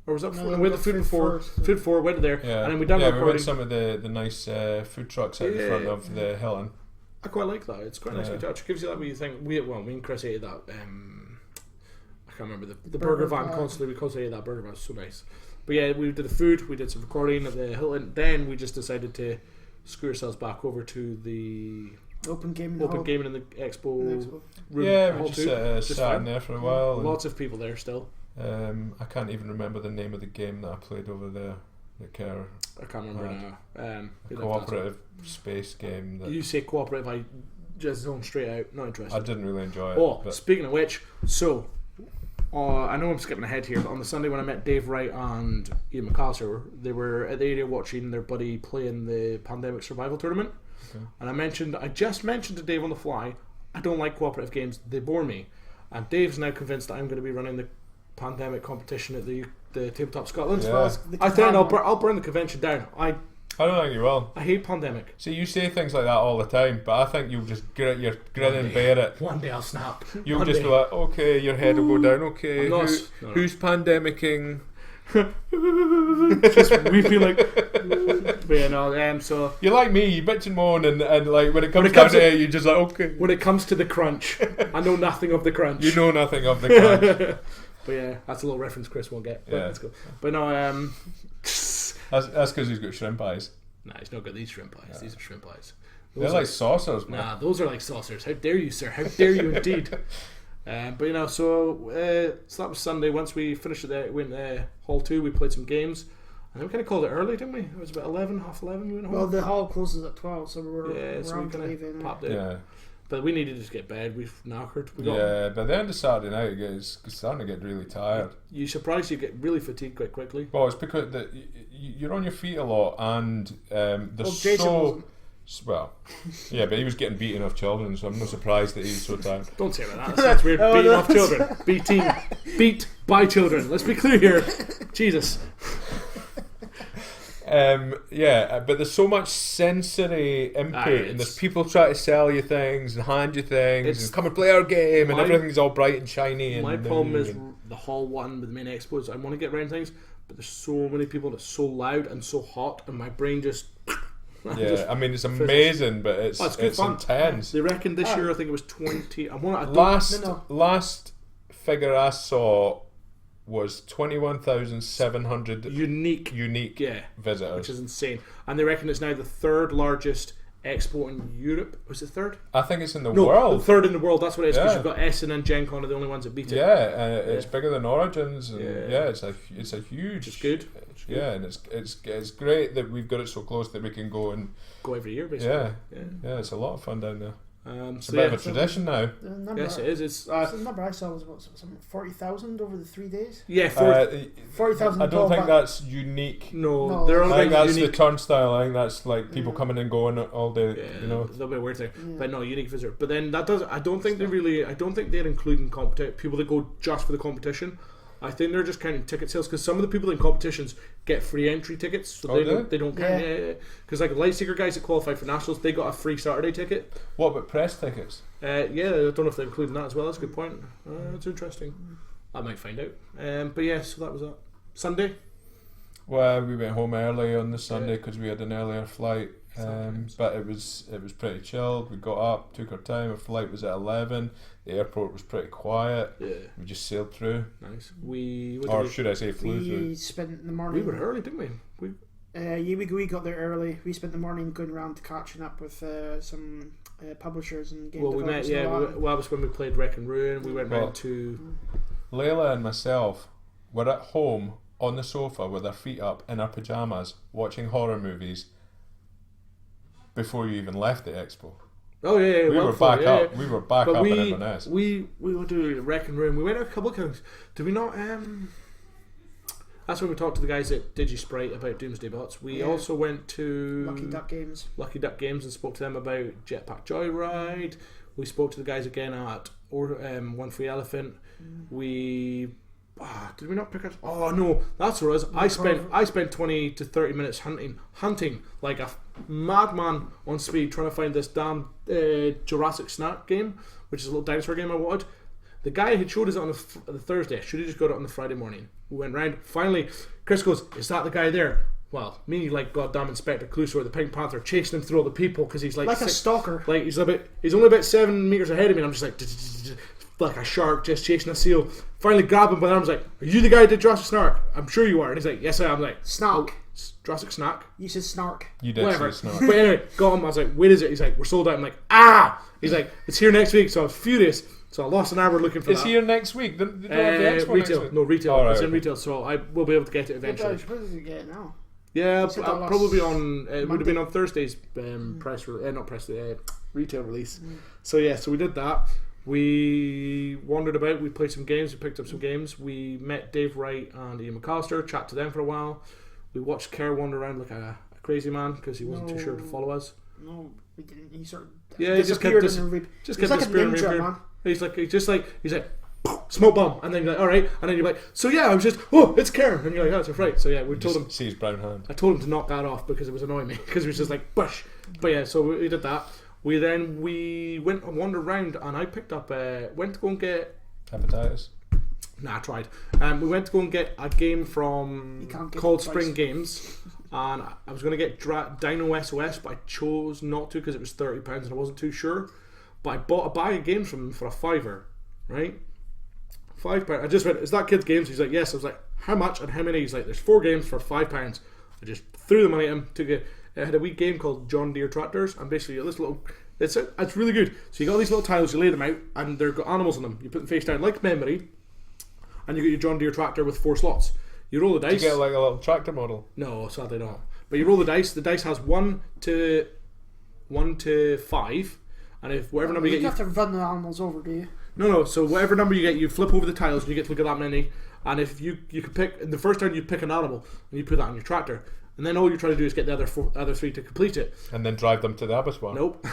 Or was that before? No, we had the food before. Food before. Went there. Yeah. And then we done recording. We went some of the nice food trucks out the front of the Hilton. I quite like that. It's quite nice to touch. It gives you that wee thing. Me and Chris ate that. I can't remember the burger van constantly. We constantly ate that burger van. It was so nice. But yeah, we did the food. We did some recording at the Hilton. Then we just decided to screw ourselves back over to the open gaming in the expo room. Yeah, we just sat in there for a while. Lots of people there still. I can't even remember the name of the game that I played over there. I can't remember now. A cooperative space game. You say cooperative, I just zone straight out. Not interested. I didn't really enjoy it. Speaking of which, so I know I'm skipping ahead here, but on the Sunday when I met Dave Wright and Ian McAllister, they were at the area watching their buddy playing the Pandemic Survival Tournament. Okay. And I just mentioned to Dave on the fly, I don't like cooperative games, they bore me. And Dave's now convinced that I'm going to be running the Pandemic competition at the Tabletop Scotland. Yeah. I think I'll burn the convention down. I don't think you will. I hate Pandemic. See, you say things like that all the time, but I think you'll just grin and bear it. One day I'll snap. You'll just be like, okay, your head will go down, okay. Who's pandemicking? Just we feel like, but yeah, no. So you're like me, you bitch and moan, and like when it comes down to it, you're just like, okay. When it comes to the crunch, I know nothing of the crunch. You know nothing of the crunch. But yeah, that's a little reference Chris won't get. But yeah, let's go. But no, that's because he's got shrimp eyes. Nah, he's not got these shrimp eyes. Yeah. These are shrimp eyes. They're like saucers, man. Nah, those are like saucers. How dare you, sir? How dare you, indeed. But so that was Sunday. Once we finished it, we went to Hall 2. We played some games, and then we kind of called it early, didn't we? It was about 11, half 11. We went home. Well, the hall closes at 12, so we're around to leaving. Yeah. But we needed to just get bed. We've knackered. By the end of Saturday night, it's starting to get really tired. You're surprised you get really fatigued quite quickly. Well, it's because you're on your feet a lot, and well, yeah, but he was getting beaten off children, so I'm not surprised that he was so tired. Don't say that. That's weird. Beating off children. Beat Bye, children. Let's be clear here. Jesus. But there's so much sensory input, and there's people trying to sell you things and hand you things and come and play our game, and everything's all bright and shiny. My problem is the hall one with the main expos. I want to get around things, but there's so many people and it's so loud and so hot, and my brain just. I mean, it's amazing, but it's intense. They reckon this year, I think it was 20. Last figure I saw was 21,700 unique visitors, which is insane. And they reckon it's now the third largest expo in Europe. Was it third? I think it's in the world. The third in the world. That's what it is. Because you've got Essen and Gen Con are the only ones that beat it. It's bigger than Origins. And it's a huge. It's good. And it's great that we've got it so close that we can go every year, basically. Yeah, it's a lot of fun down there. It's a so bit of a tradition now. Yes, it is. The number I saw was something 40,000 over the 3 days. Yeah, 40,000. I don't think that's unique. No, I think that's unique. The turnstile. I think that's like people coming and going all day. You know, a little bit weird thing, but no, unique visitor. But then that does. I don't think they're including people that go just for the competition. I think they're just counting ticket sales because some of the people in competitions get free entry tickets, so they don't count. Because like the Lightseeker guys that qualify for nationals, they got a free Saturday ticket. What about press tickets? I don't know if they're including that as well. That's a good point. It's interesting. I might find out. But yeah, so that was that. Sunday. Well, we went home early on the Sunday because we had an earlier flight. But it was pretty chilled. We got up, took our time. Our flight was at 11. The airport was pretty quiet. We just sailed through. Nice. Should I say flew through? We spent the morning. We were early, didn't we? We got there early. We spent the morning going around catching up with some publishers and game developers. That was when we played Wreck and Ruin. We went round to. Layla and myself were at home on the sofa with our feet up in our pajamas watching horror movies before you even left the expo. Oh yeah, we were back up. We were back up in Inverness. We went to Wreck and Ruin. We went out a couple of times. Did we not? That's when we talked to the guys at DigiSprite about Doomsday Bots. We also went to Lucky Duck Games and spoke to them about Jetpack Joyride. We spoke to the guys again at One Free Elephant. Did we not pick up? Oh no, that's what it was. I spent 20 to 30 minutes hunting like a madman on speed trying to find this damn Jurassic Snack game, which is a little dinosaur game I wanted. The guy had showed us it on the Thursday. I should have just got it on the Friday morning. We went round. Finally, Chris goes, "Is that the guy there?" Well, me like goddamn Inspector Clouseau or the Pink Panther chasing him through all the people because he's like a stalker. Like he's only about 7 meters ahead of me. And I'm just like a shark just chasing a seal. Finally grab him by the arms like, "Are you the guy that did Jurassic Snark?" "I'm sure you are." And he's like, "Yes I am." I'm like, "Snark." Jurassic Snack. You said Snark. You did say Snark. But anyway, got him. I was like, "Where is it?" He's like, "We're sold out." I'm like, "Ah!" He's like, "It's here next week." So I was furious. So I lost an hour looking for that. It's here next week. They don't have the expo retail. Next week. No, retail. Oh, right, it's in retail, so I will be able to get it eventually. Where did you get it now? Yeah, probably on. It would have been on Thursday's retail release. So yeah, so we did that. We wandered about. We played some games. We picked up some games. We met Dave Wright and Ian McAllister. Chat to them for a while. We watched Kerr wander around like a crazy man because he wasn't too sure to follow us. No, we didn't. He sort of he just kept disappearing. He's like smoke bomb, and then you're like, all right, and then you're like, so yeah, I was just, it's Karen, and you're like, oh, that's right. So yeah, we told him. See his brown hand. I told him to knock that off because it was annoying me because it was just like bush. But yeah, so we did that. We went and wandered around, and I picked up went to go and get hepatitis. Nah, I tried. We went to go and get a game from called Spring Games, and I was going to get Dino SOS, but I chose not to because it was £30 and I wasn't too sure. But I bought a bag of games from him for a £5, right? £5. I just went, "Is that kids' games?" He's like, "Yes." I was like, "How much and how many?" He's like, "There's 4 games for £5. I just threw the money at him. It had a wee game called John Deere Tractors, and basically this little. It's really good. So you got these little tiles, you lay them out, and they've got animals on them. You put them face down like memory, and you get your John Deere tractor with 4 slots. You roll the dice. Do you get like a little tractor model? No, sadly not. But you roll the dice. The dice has 1 to 5, and if whatever number you get, you have to run the animals over, do you? No. So whatever number you get, you flip over the tiles, and you get to look at that many. And if you could pick in the first turn, you pick an animal, and you put that on your tractor, and then all you try to do is get the other 3 to complete it, and then drive them to the abattoir. Nope.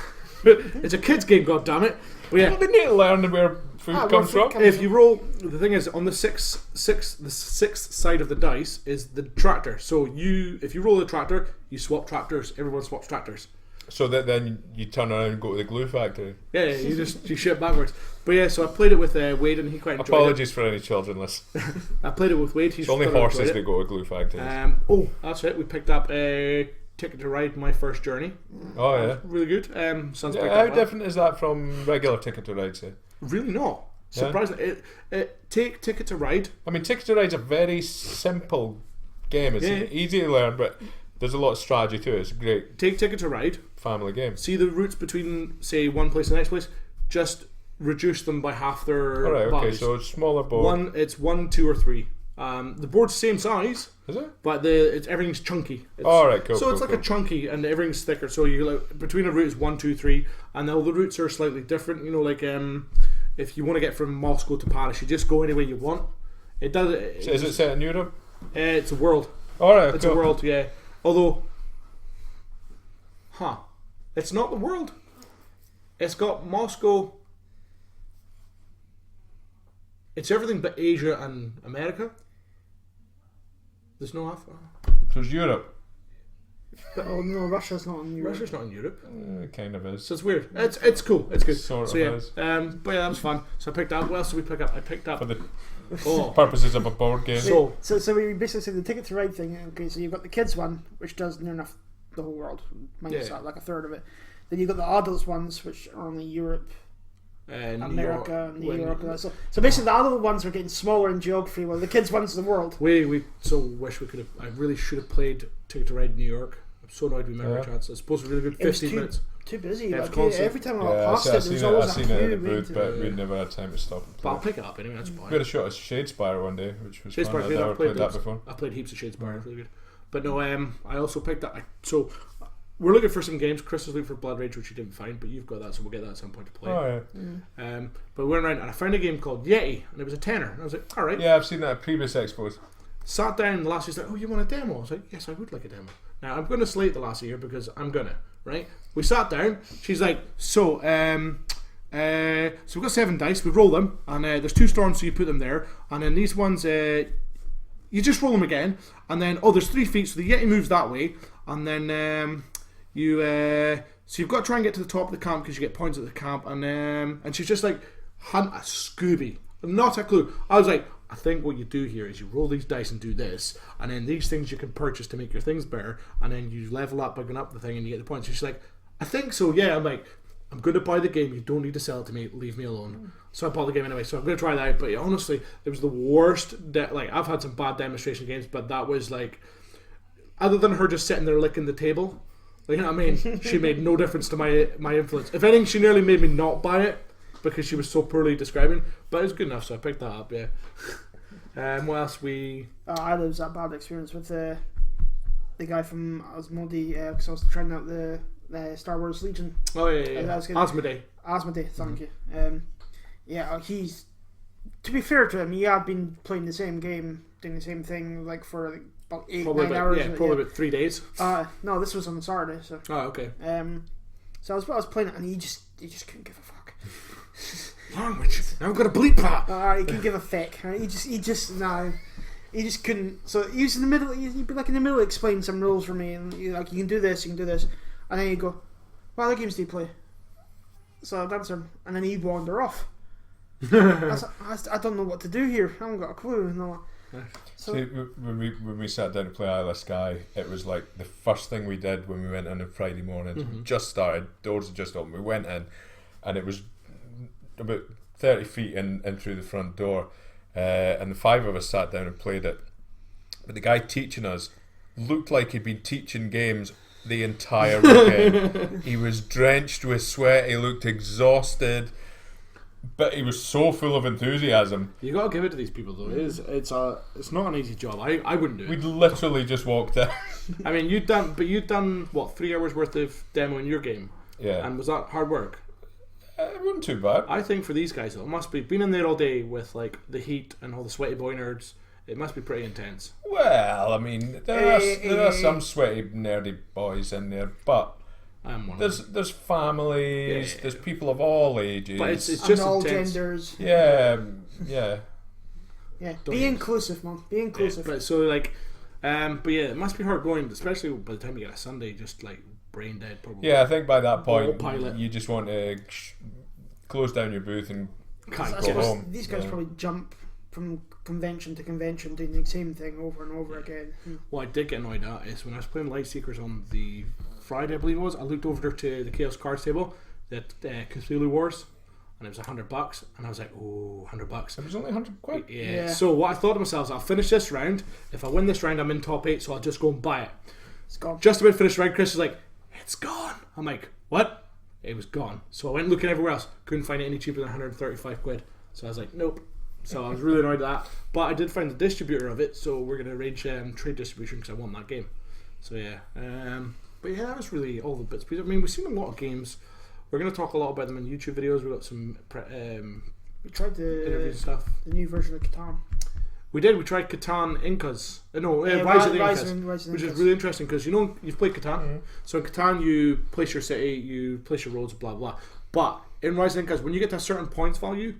It's a kids' game, goddammit. But yeah, they need to learn where food where comes food from. comes If you roll, the thing is, on the sixth side of the dice is the tractor. So if you roll a tractor, you swap tractors. Everyone swaps tractors. So that then you turn around and go to the glue factory. Yeah, you shit backwards. But yeah, so I played it with Wade, and he quite enjoyed Apologies for any children listening. it. I played it with Wade. He's It's only thoroughly horses enjoyed that it. go to glue factories. That's it. We picked up a Ticket to Ride, My First Journey. Oh yeah. Really good. Sons picked How up that. different is that from regular Ticket to Ride, say? Really not. Yeah. Surprisingly, take Ticket to Ride. I mean, Ticket to Ride's a very simple game. It's Yeah. easy to learn, but there's a lot of strategy to it. It's a great Take Ticket to Ride. family game. See the routes between, say, one place and the next place. Just reduce them by half their Alright, okay, values. so it's smaller board. It's 1, 2, or 3. The board's the same size, Is it? but everything's chunky. Alright, cool. So it's cool, like a chunky, and everything's thicker. So you like between a route is 1, 2, 3, and all the routes are slightly different. You know, like if you want to get from Moscow to Paris, you just go any way you want. It does. So is it set in Europe? It's a world. Alright, It's cool. a world, yeah. Although, it's not the world. It's got Moscow. It's everything but Asia and America. There's no Africa. So it's Europe. Oh no, Russia's not in Europe. Russia's not in Europe, It kind of is. so it's weird. It's cool. It's good. Sort So of yeah, is. but yeah, that was fun. So I picked up. What else did we pick up? I picked up. For the Oh, purposes of a board game. so So we basically said the Ticket to Ride thing. Okay, so you've got the kids one, which does near enough the whole world, minus Yeah. like a third of it. Then you've got the adults ones, which are only Europe, New America, York, New York. And that. So basically, the adult ones are getting smaller in geography, while the kids ones are the world. We so wish we could have. I really should have played Ticket to Ride New York. I'm so annoyed we missed our chance. It's supposed to be really good. It was 15 minutes. Too busy. Yeah, like, it's constant. every time I Yeah, walked past I've it, seen there's it. always I've a seen it in the queue booth, waiting but to- we never had time to stop and But I'll play. pick it up anyway. That's fine. We had a shot at Shadespire one day, which was fun. Shadespire, I'd yeah, never I played that those. before. I played heaps of Shadespire, it's really good. But no, I also picked up. So we're looking for some games. Chris is looking for Blood Rage, which he didn't find, but you've got that, so we'll get that at some point to play. Oh yeah. But we went around and I found a game called Yeti, and it was a tenner. And I was like, all right. Yeah, I've seen that at previous expos. Sat down, the lassie's like, oh, you want a demo? I was like, yes, I would like a demo. Now, I'm going to slate the lassie here because I'm going to, right? We sat down, she's like, so we've got 7 dice, we roll them, and there's 2 storms, so you put them there, and then these ones, you just roll them again, and then, there's 3 feet, so the Yeti moves that way, and then so you've got to try and get to the top of the camp because you get points at the camp, and she's just like, hunt a Scooby. Not a clue. I was like, I think what you do here is you roll these dice and do this, and then these things you can purchase to make your things better, and then you level up by going up the thing and you get the points. She's like, I think so, yeah. I'm like, I'm going to buy the game, you don't need to sell it to me, leave me alone. So I bought the game anyway, so I'm going to try that out. But yeah, honestly, it was the worst, I've had some bad demonstration games, but that was like, other than her just sitting there licking the table, like, you know what I mean? She made no difference to my influence. If anything, she nearly made me not buy it, because she was so poorly describing, but it was good enough, so I picked that up. Yeah. What else we? I had that bad experience with the guy from Asmodee because I was trying out the Star Wars Legion. Oh yeah. That was good. Asmodee, thank you. Yeah, he's, to be fair to him, he had been playing the same game, doing the same thing like for like, about 8-9 hours. Yeah, probably about 3 days. No, this was on Saturday. So. Oh okay. So I was playing it, and he just couldn't give a fuck. Language. Now I've got a bleep that. He couldn't give a feck. He just couldn't. So he was in the middle. He'd be like in the middle, explaining some rules for me, and like, you can do this, and then he'd go, "What other games do you play?" So I'd answer him, and then he'd wander off. I don't know what to do here. I haven't got a clue. No. So, see, when we sat down to play Isle of Skye, it was like the first thing we did when we went in on Friday morning. Mm-hmm. Just started, doors had just opened. We went in, and it was about 30 feet in through the front door, and the 5 of us sat down and played it. But the guy teaching us looked like he'd been teaching games the entire weekend. He was drenched with sweat. He looked exhausted. But he was so full of enthusiasm. You got to give it to these people though. It's not an easy job. I wouldn't do it. We'd literally just walked in. I mean, you'd done what, 3 hours worth of demo in your game? Yeah. And was that hard work? It wasn't too bad. I think for these guys though, it must be being in there all day with like the heat and all the sweaty boy nerds. It must be pretty intense. Well, I mean, there are some sweaty, nerdy boys in there, but I'm one. There's families. There's people of all ages. But it's And just all intense. genders. yeah. Yeah, Don't be you? inclusive, man. Be inclusive. But so like, but yeah, it must be hard going, especially by the time you get a Sunday, just like brain dead. Probably. Yeah, I think by that point Autopilot. you just want to close down your booth and Can't I go get suppose home. these guys probably jump from convention to convention doing the same thing over and over again. What I did get annoyed at is when I was playing Light Seekers on the Friday, I believe it was. I looked over to the Chaos Cards table, that Cthulhu Wars, and it was $100, and I was like, oh, $100. It was only 100 quid. Yeah. So what I thought to myself is, I'll finish this round. If I win this round, I'm in top 8, so I'll just go and buy it. It's gone. Just about finished the round, Chris is like, it's gone. I'm like, what? It was gone. So I went looking everywhere else. Couldn't find it any cheaper than 135 quid. So I was like, nope. So I was really annoyed at that. But I did find the distributor of it, so we're going to arrange trade distribution because I won that game. So yeah. But yeah, that was really all the bits. I mean, we've seen a lot of games. We're going to talk a lot about them in YouTube videos. We've got some We tried interview stuff. the new version of Catan. We did. We tried Catan Incas. Rise of the Incas. Which is really interesting because you've played Catan. Mm-hmm. So in Catan, you place your city, you place your roads, blah blah. But in Rise of the Incas, when you get to a certain points value,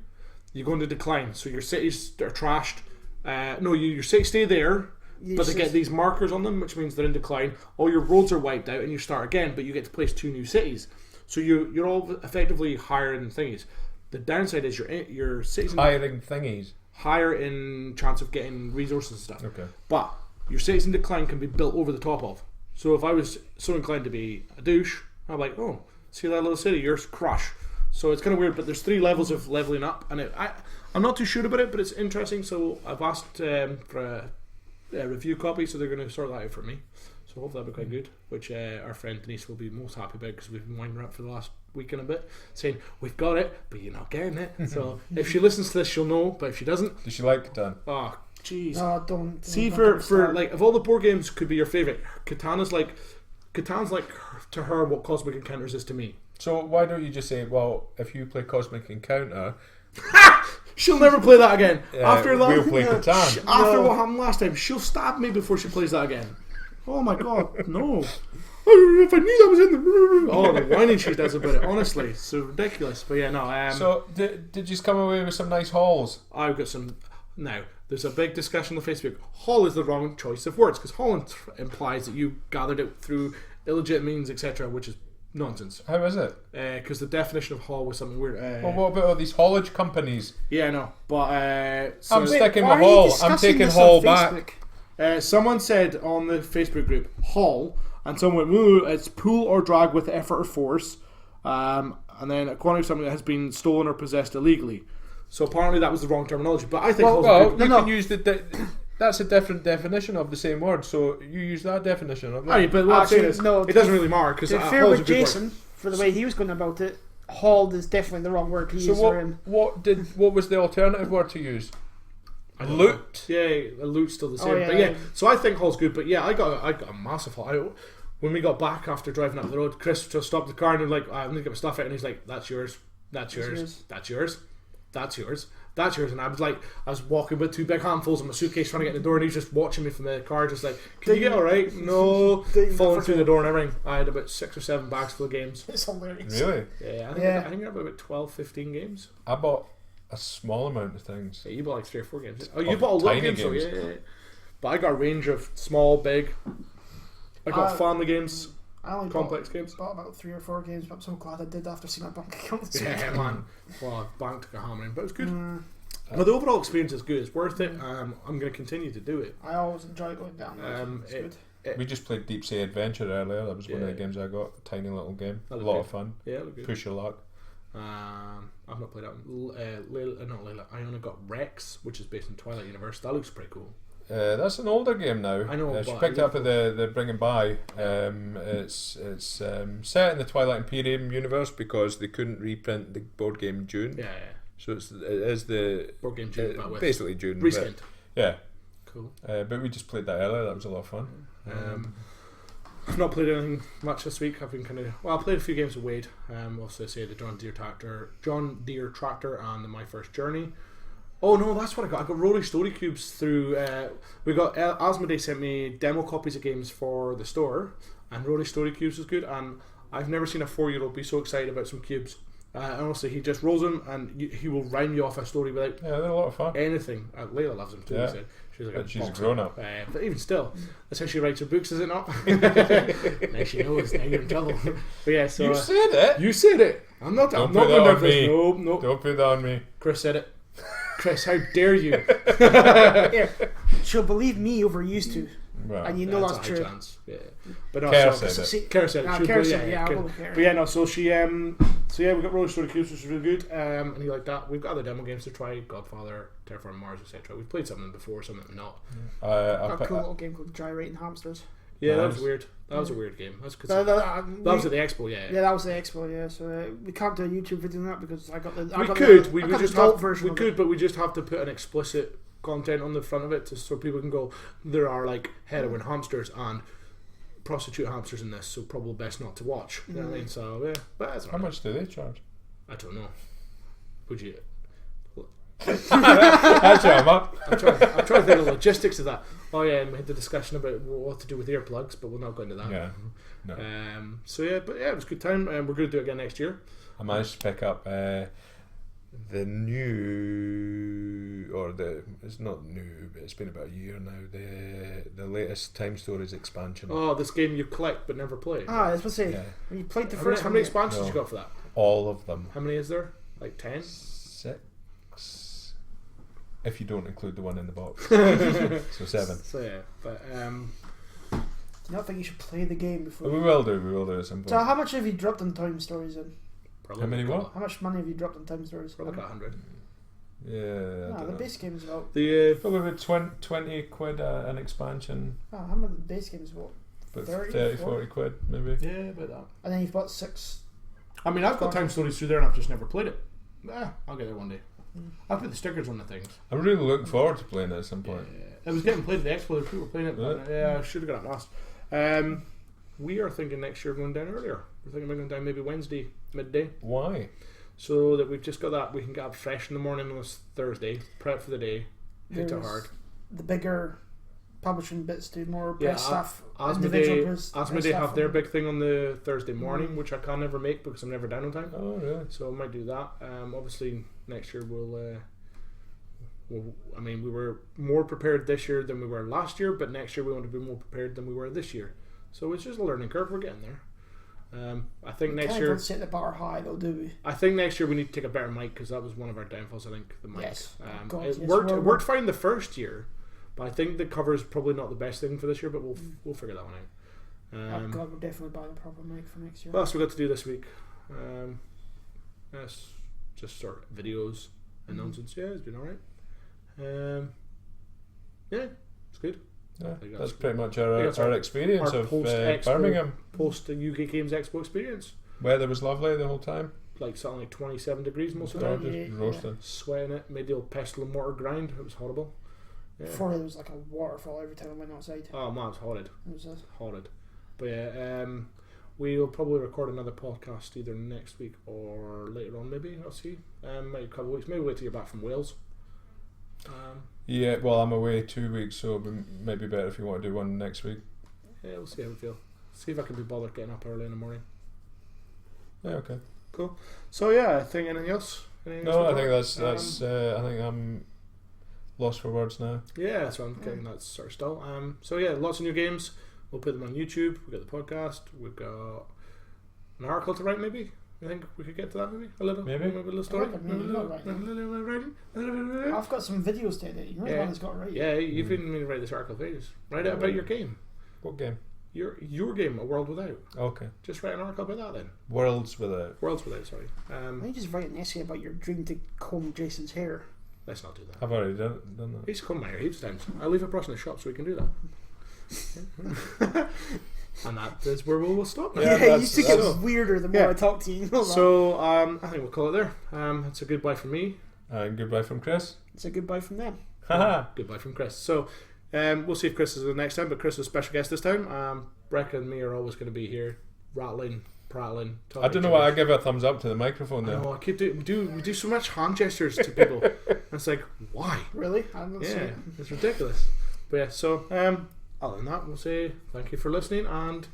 you go into decline. So your cities are trashed. Your cities stay there, but they get these markers on them, which means they're in decline. All your roads are wiped out, and you start again. But you get to place 2 new cities. So you're all effectively higher in thingies. The downside is your cities Hiring thingies. higher in chance of getting resources and stuff. Okay. But your cities in decline can be built over the top of. So if I was so inclined to be a douche, I'm like, oh, see that little city, yours crush. So it's kind of weird, but there's 3 levels of leveling up, and I'm not too sure about it, but it's interesting. So I've asked for a review copy, so they're going to sort that out for me. So hopefully that'll be quite good, which our friend Denise will be most happy about because we've been winding her up for the last week and a bit, saying we've got it, but you're not getting it. So if she listens to this, she'll know. But if she doesn't, Does she like Catan? oh jeez. Oh, don't. See, don't for like, of all the board games, could be your favorite. Cata's like to her what Cosmic Encounters is to me. So why don't you just say, well, if you play Cosmic Encounter, She'll never play that again. After that, we'll play Catan. After what happened last time, she'll stab me before she plays that again. Oh my god, no. If I knew that was in the... Oh, the whining she does about it, honestly. It's so ridiculous. But yeah, no. So did you come away with some nice hauls? I've got some... Now, there's a big discussion on Facebook. Haul is the wrong choice of words, because haul implies that you gathered it through illegitimate means, etc., which is nonsense. How is it? Because the definition of haul was something weird. Well, what about all these haulage companies? Yeah, I know. But... I'm sticking why with are you haul. I'm discussing taking this haul on back. Facebook? Someone said on the Facebook group, haul, and someone went, ooh, it's pull or drag with effort or force, and then a quantity of something that has been stolen or possessed illegally. So apparently that was the wrong terminology, but I think Well, you can use that's a different definition of the same word, so you use that definition of that. Aye, but what I'm saying is, no, it doesn't really matter, because To be fair with Jason, for the way he was going about it, hauled is definitely the wrong word to use for him. What was the alternative word to use? Loot. Yeah, a loot's still the same. Oh, yeah, but yeah, yeah. so I think haul's good, but yeah, I got a massive haul. When we got back after driving up the road, Chris just stopped the car and was like, I need to get my stuff out, and he's like, that's yours, that's yours, that's yours, that's yours, that's yours. And I was walking with 2 big handfuls of my suitcase trying to get in the door, and he's just watching me from the car, just like, can you get alright? No. Falling through the door and everything. I had about 6 or 7 bags full of games. It's hilarious. Really? Yeah, I think I have about 12, 15 games. I bought a small amount of things. Yeah, you bought like 3 or 4 games. Oh, you bought a lot of tiny games, though. games. Yeah. But I got a range of small, big. I got family games, I only complex games. bought about 3 or 4 games, but I'm so glad I did after seeing my bank account. Yeah, man. Well, I banked a hammering, but it was good. But the overall experience is good. It's worth it. I'm going to continue to do it. I always enjoy going down. It's good. We just played Deep Sea Adventure earlier. That was one of the games I got. A tiny little game. A lot of fun. Yeah, it looked good. Push your luck. I've not played that one. Not Layla. I only got Rex, which is based in Twilight Universe. That looks pretty cool. That's an older game now. I know. She but picked it up at the Bring and Buy. It's set in the Twilight Imperium universe because they couldn't reprint the board game June. Yeah. So it is the Board game June, but with basically June. reskin. Yeah. Cool. But we just played that earlier. That was a lot of fun. I've not played anything much this week. I've been I played a few games with Wade. Also say the John Deere Tractor and the My First Journey. Oh no, that's what I got. I got Rolling Story Cubes through. We got Asmodee sent me demo copies of games for the store, and Rolling Story Cubes was good. And I've never seen a 4-year-old be so excited about some cubes. Honestly, he just rolls them and he will rhyme you off a story without Yeah, they're a lot of fun. anything. Layla loves them too. Yeah. She said. She's like But she's a boxer. grown up. But even still, that's how she writes her books, is it not? Now she knows. Now you're in trouble. But yeah, so You said it. you said it. I'm not. Don't I'm put not that on nervous. me. No. Don't put that on me. Chris said it. Chris, how dare you? Yeah. She'll believe me over used to. Well, And you know That's that's a high true. chance. Yeah. But no, Kerr so, said it. See, Kara said it. Ah, She was Kara really- said it, yeah, I'll good. go with Kara. But yeah, no. So she so yeah, we got Roller Story Cubes, which was really good. And he liked that. We've got other demo games to try: Godfather, Terraform Mars, etc. We've played something before, something not. I A cool little game called Gyrating Hamsters. Yeah, that was Nice. weird. That was a weird game. That's good. That That was at the expo. Yeah. Yeah, that was the expo. Yeah, so we can't do a YouTube video on that because I got the. I We got could. The, We I would got just the adult have. version. We of could, it. but we just have to put an explicit content on the front of it, so people can go. There are like heroin hamsters and prostitute hamsters in this, so probably best not to watch. You know what I mean? So yeah, but that's How alright. much do they charge? I don't know. Would you? Actually, I'm up. I'm trying to think of the logistics of that. Oh yeah, and we had the discussion about what to do with earplugs, but we'll not go into that. Yeah. No. So yeah, but yeah, it was a good time, and we're going to do it again next year. I managed to pick up the new, it's not new, but it's been about a year now. The latest Time Stories expansion. Oh, this game you collect but never play. Ah, I was supposed to say Yeah. when you played the How many, first how one. many expansions No. you got for that? All of them. How many is there? Like 10? 6. If you don't include the one in the box. So 7. So yeah, but Do you not think you should play the game before? We will do at some point. So how much have you dropped on Time Stories then? probably How many what? How much money have you dropped on Time Stories? Probably like 100. Yeah, I Ah, don't the know. base game is about. The Probably about 20 quid an expansion, Ah, how much the base game is about? but 30, 30, 40? 40 quid maybe. yeah, about that. And then you've got 6. I mean, I've got Time Stories through there, and I've just never played it. I'll get there one day. I'll put the stickers on the things. I'm really looking forward to playing it at some point. It was getting played at the expo. People were playing it. But, Really? yeah, I should have got it last. We are thinking next year going down earlier. We're thinking about going down maybe Wednesday midday, Why? so that we've just got that. We can get up fresh in the morning on this Thursday, prep for the day, hit it There's hard. The bigger publishing bits do more Yeah, press stuff. individual press Asmodee stuff have their and- big thing on the Thursday morning, which I can never make because I'm never down on time. Oh, really? So I might do that. Obviously, next year we'll. I mean, we were more prepared this year than we were last year, but next year we want to be more prepared than we were this year. So it's just a learning curve. We're getting there. I think next Kind year. of set the bar high though, do we? I think next year we need to take a better mic because that was one of our downfalls. I think the mic. Yes. Oh, God, it yes, worked. well, It worked fine the first year, but I think the cover is probably not the best thing for this year. But we'll figure that one out. Oh God, we're definitely buying a proper mic for next year. What else we got to do this week? Yes, just sort of videos and nonsense. Yeah, it's been alright. Yeah, it's good. Yeah, think that's that's pretty much I think that's our our- experience our of post-expo- Birmingham. Post the UK Games Expo experience. Weather was lovely the whole time. Like something like 27 degrees most of the Oh, time. just Yeah. roasting. Sweating it, made the old pestle and mortar grind. It was horrible. Yeah. Before there was like a waterfall every time I went outside. Oh man, it's horrid. It was Horrid. But yeah, we'll probably record another podcast either next week or later on maybe. I'll see. Maybe a couple of weeks. Maybe wait till you're back from Wales. Yeah, well, I'm away 2 weeks, so it'd be maybe better if you want to do one next week. Yeah, we'll see how we feel. See if I can be bothered getting up early in the morning. Yeah, okay. Cool. So yeah, I think anything else? Anything else No, we I got? think that's. I think I'm lost for words now. Yeah, so I'm getting that sort of still. So yeah, lots of new games. We'll put them on YouTube. We've got the podcast. We've got an article to write. Maybe I think we could get to that. Maybe a little. Maybe. a little story. reckon maybe not right now. A little writing. I've got some videos to edit. You're the Yeah. one that's got it right. Yeah, you've been meaning to write this article pages. Write it about your game. What game? Your game, A World Without. Okay. Just write an article about that then. Worlds Without. Worlds Without. Sorry. Why don't you just write an essay about your dream to comb Jason's hair? Let's not do that. I've already done that. He's come my hair heaps of times. I'll leave a brush in the shop so we can do that. And that is where we'll stop now. Yeah, you that's- used to get that's- weirder the more Yeah. I talk to you. You know that? So I think we'll call it there. It's a goodbye from me. And goodbye from Chris. It's a goodbye from them. Haha. Goodbye from Chris. So we'll see if Chris is the next time, but Chris is a special guest this time. Breck and me are always going to be here, rattling, prattling. I don't know why I give a thumbs up to the microphone there. I keep we do so much hand gestures to people. And it's like, why? Really? I'm not Yeah, sure. it's ridiculous. But yeah, so other than that, we'll say thank you for listening and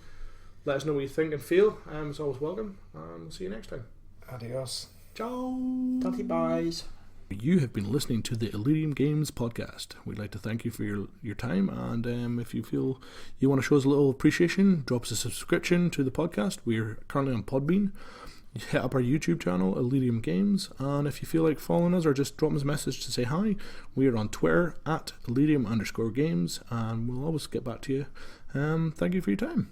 let us know what you think and feel. It's always welcome. We'll see you next time. Adios. Ciao. Tatty buys. You have been listening to the Ellerium Games podcast. We'd like to thank you for your time, and if you feel you want to show us a little appreciation, drop us a subscription to the podcast. We're currently on Podbean. Hit up our YouTube channel, Ellerium Games, and if you feel like following us or just drop us a message to say hi, we are on Twitter at Ellerium_games, and we'll always get back to you. Thank you for your time.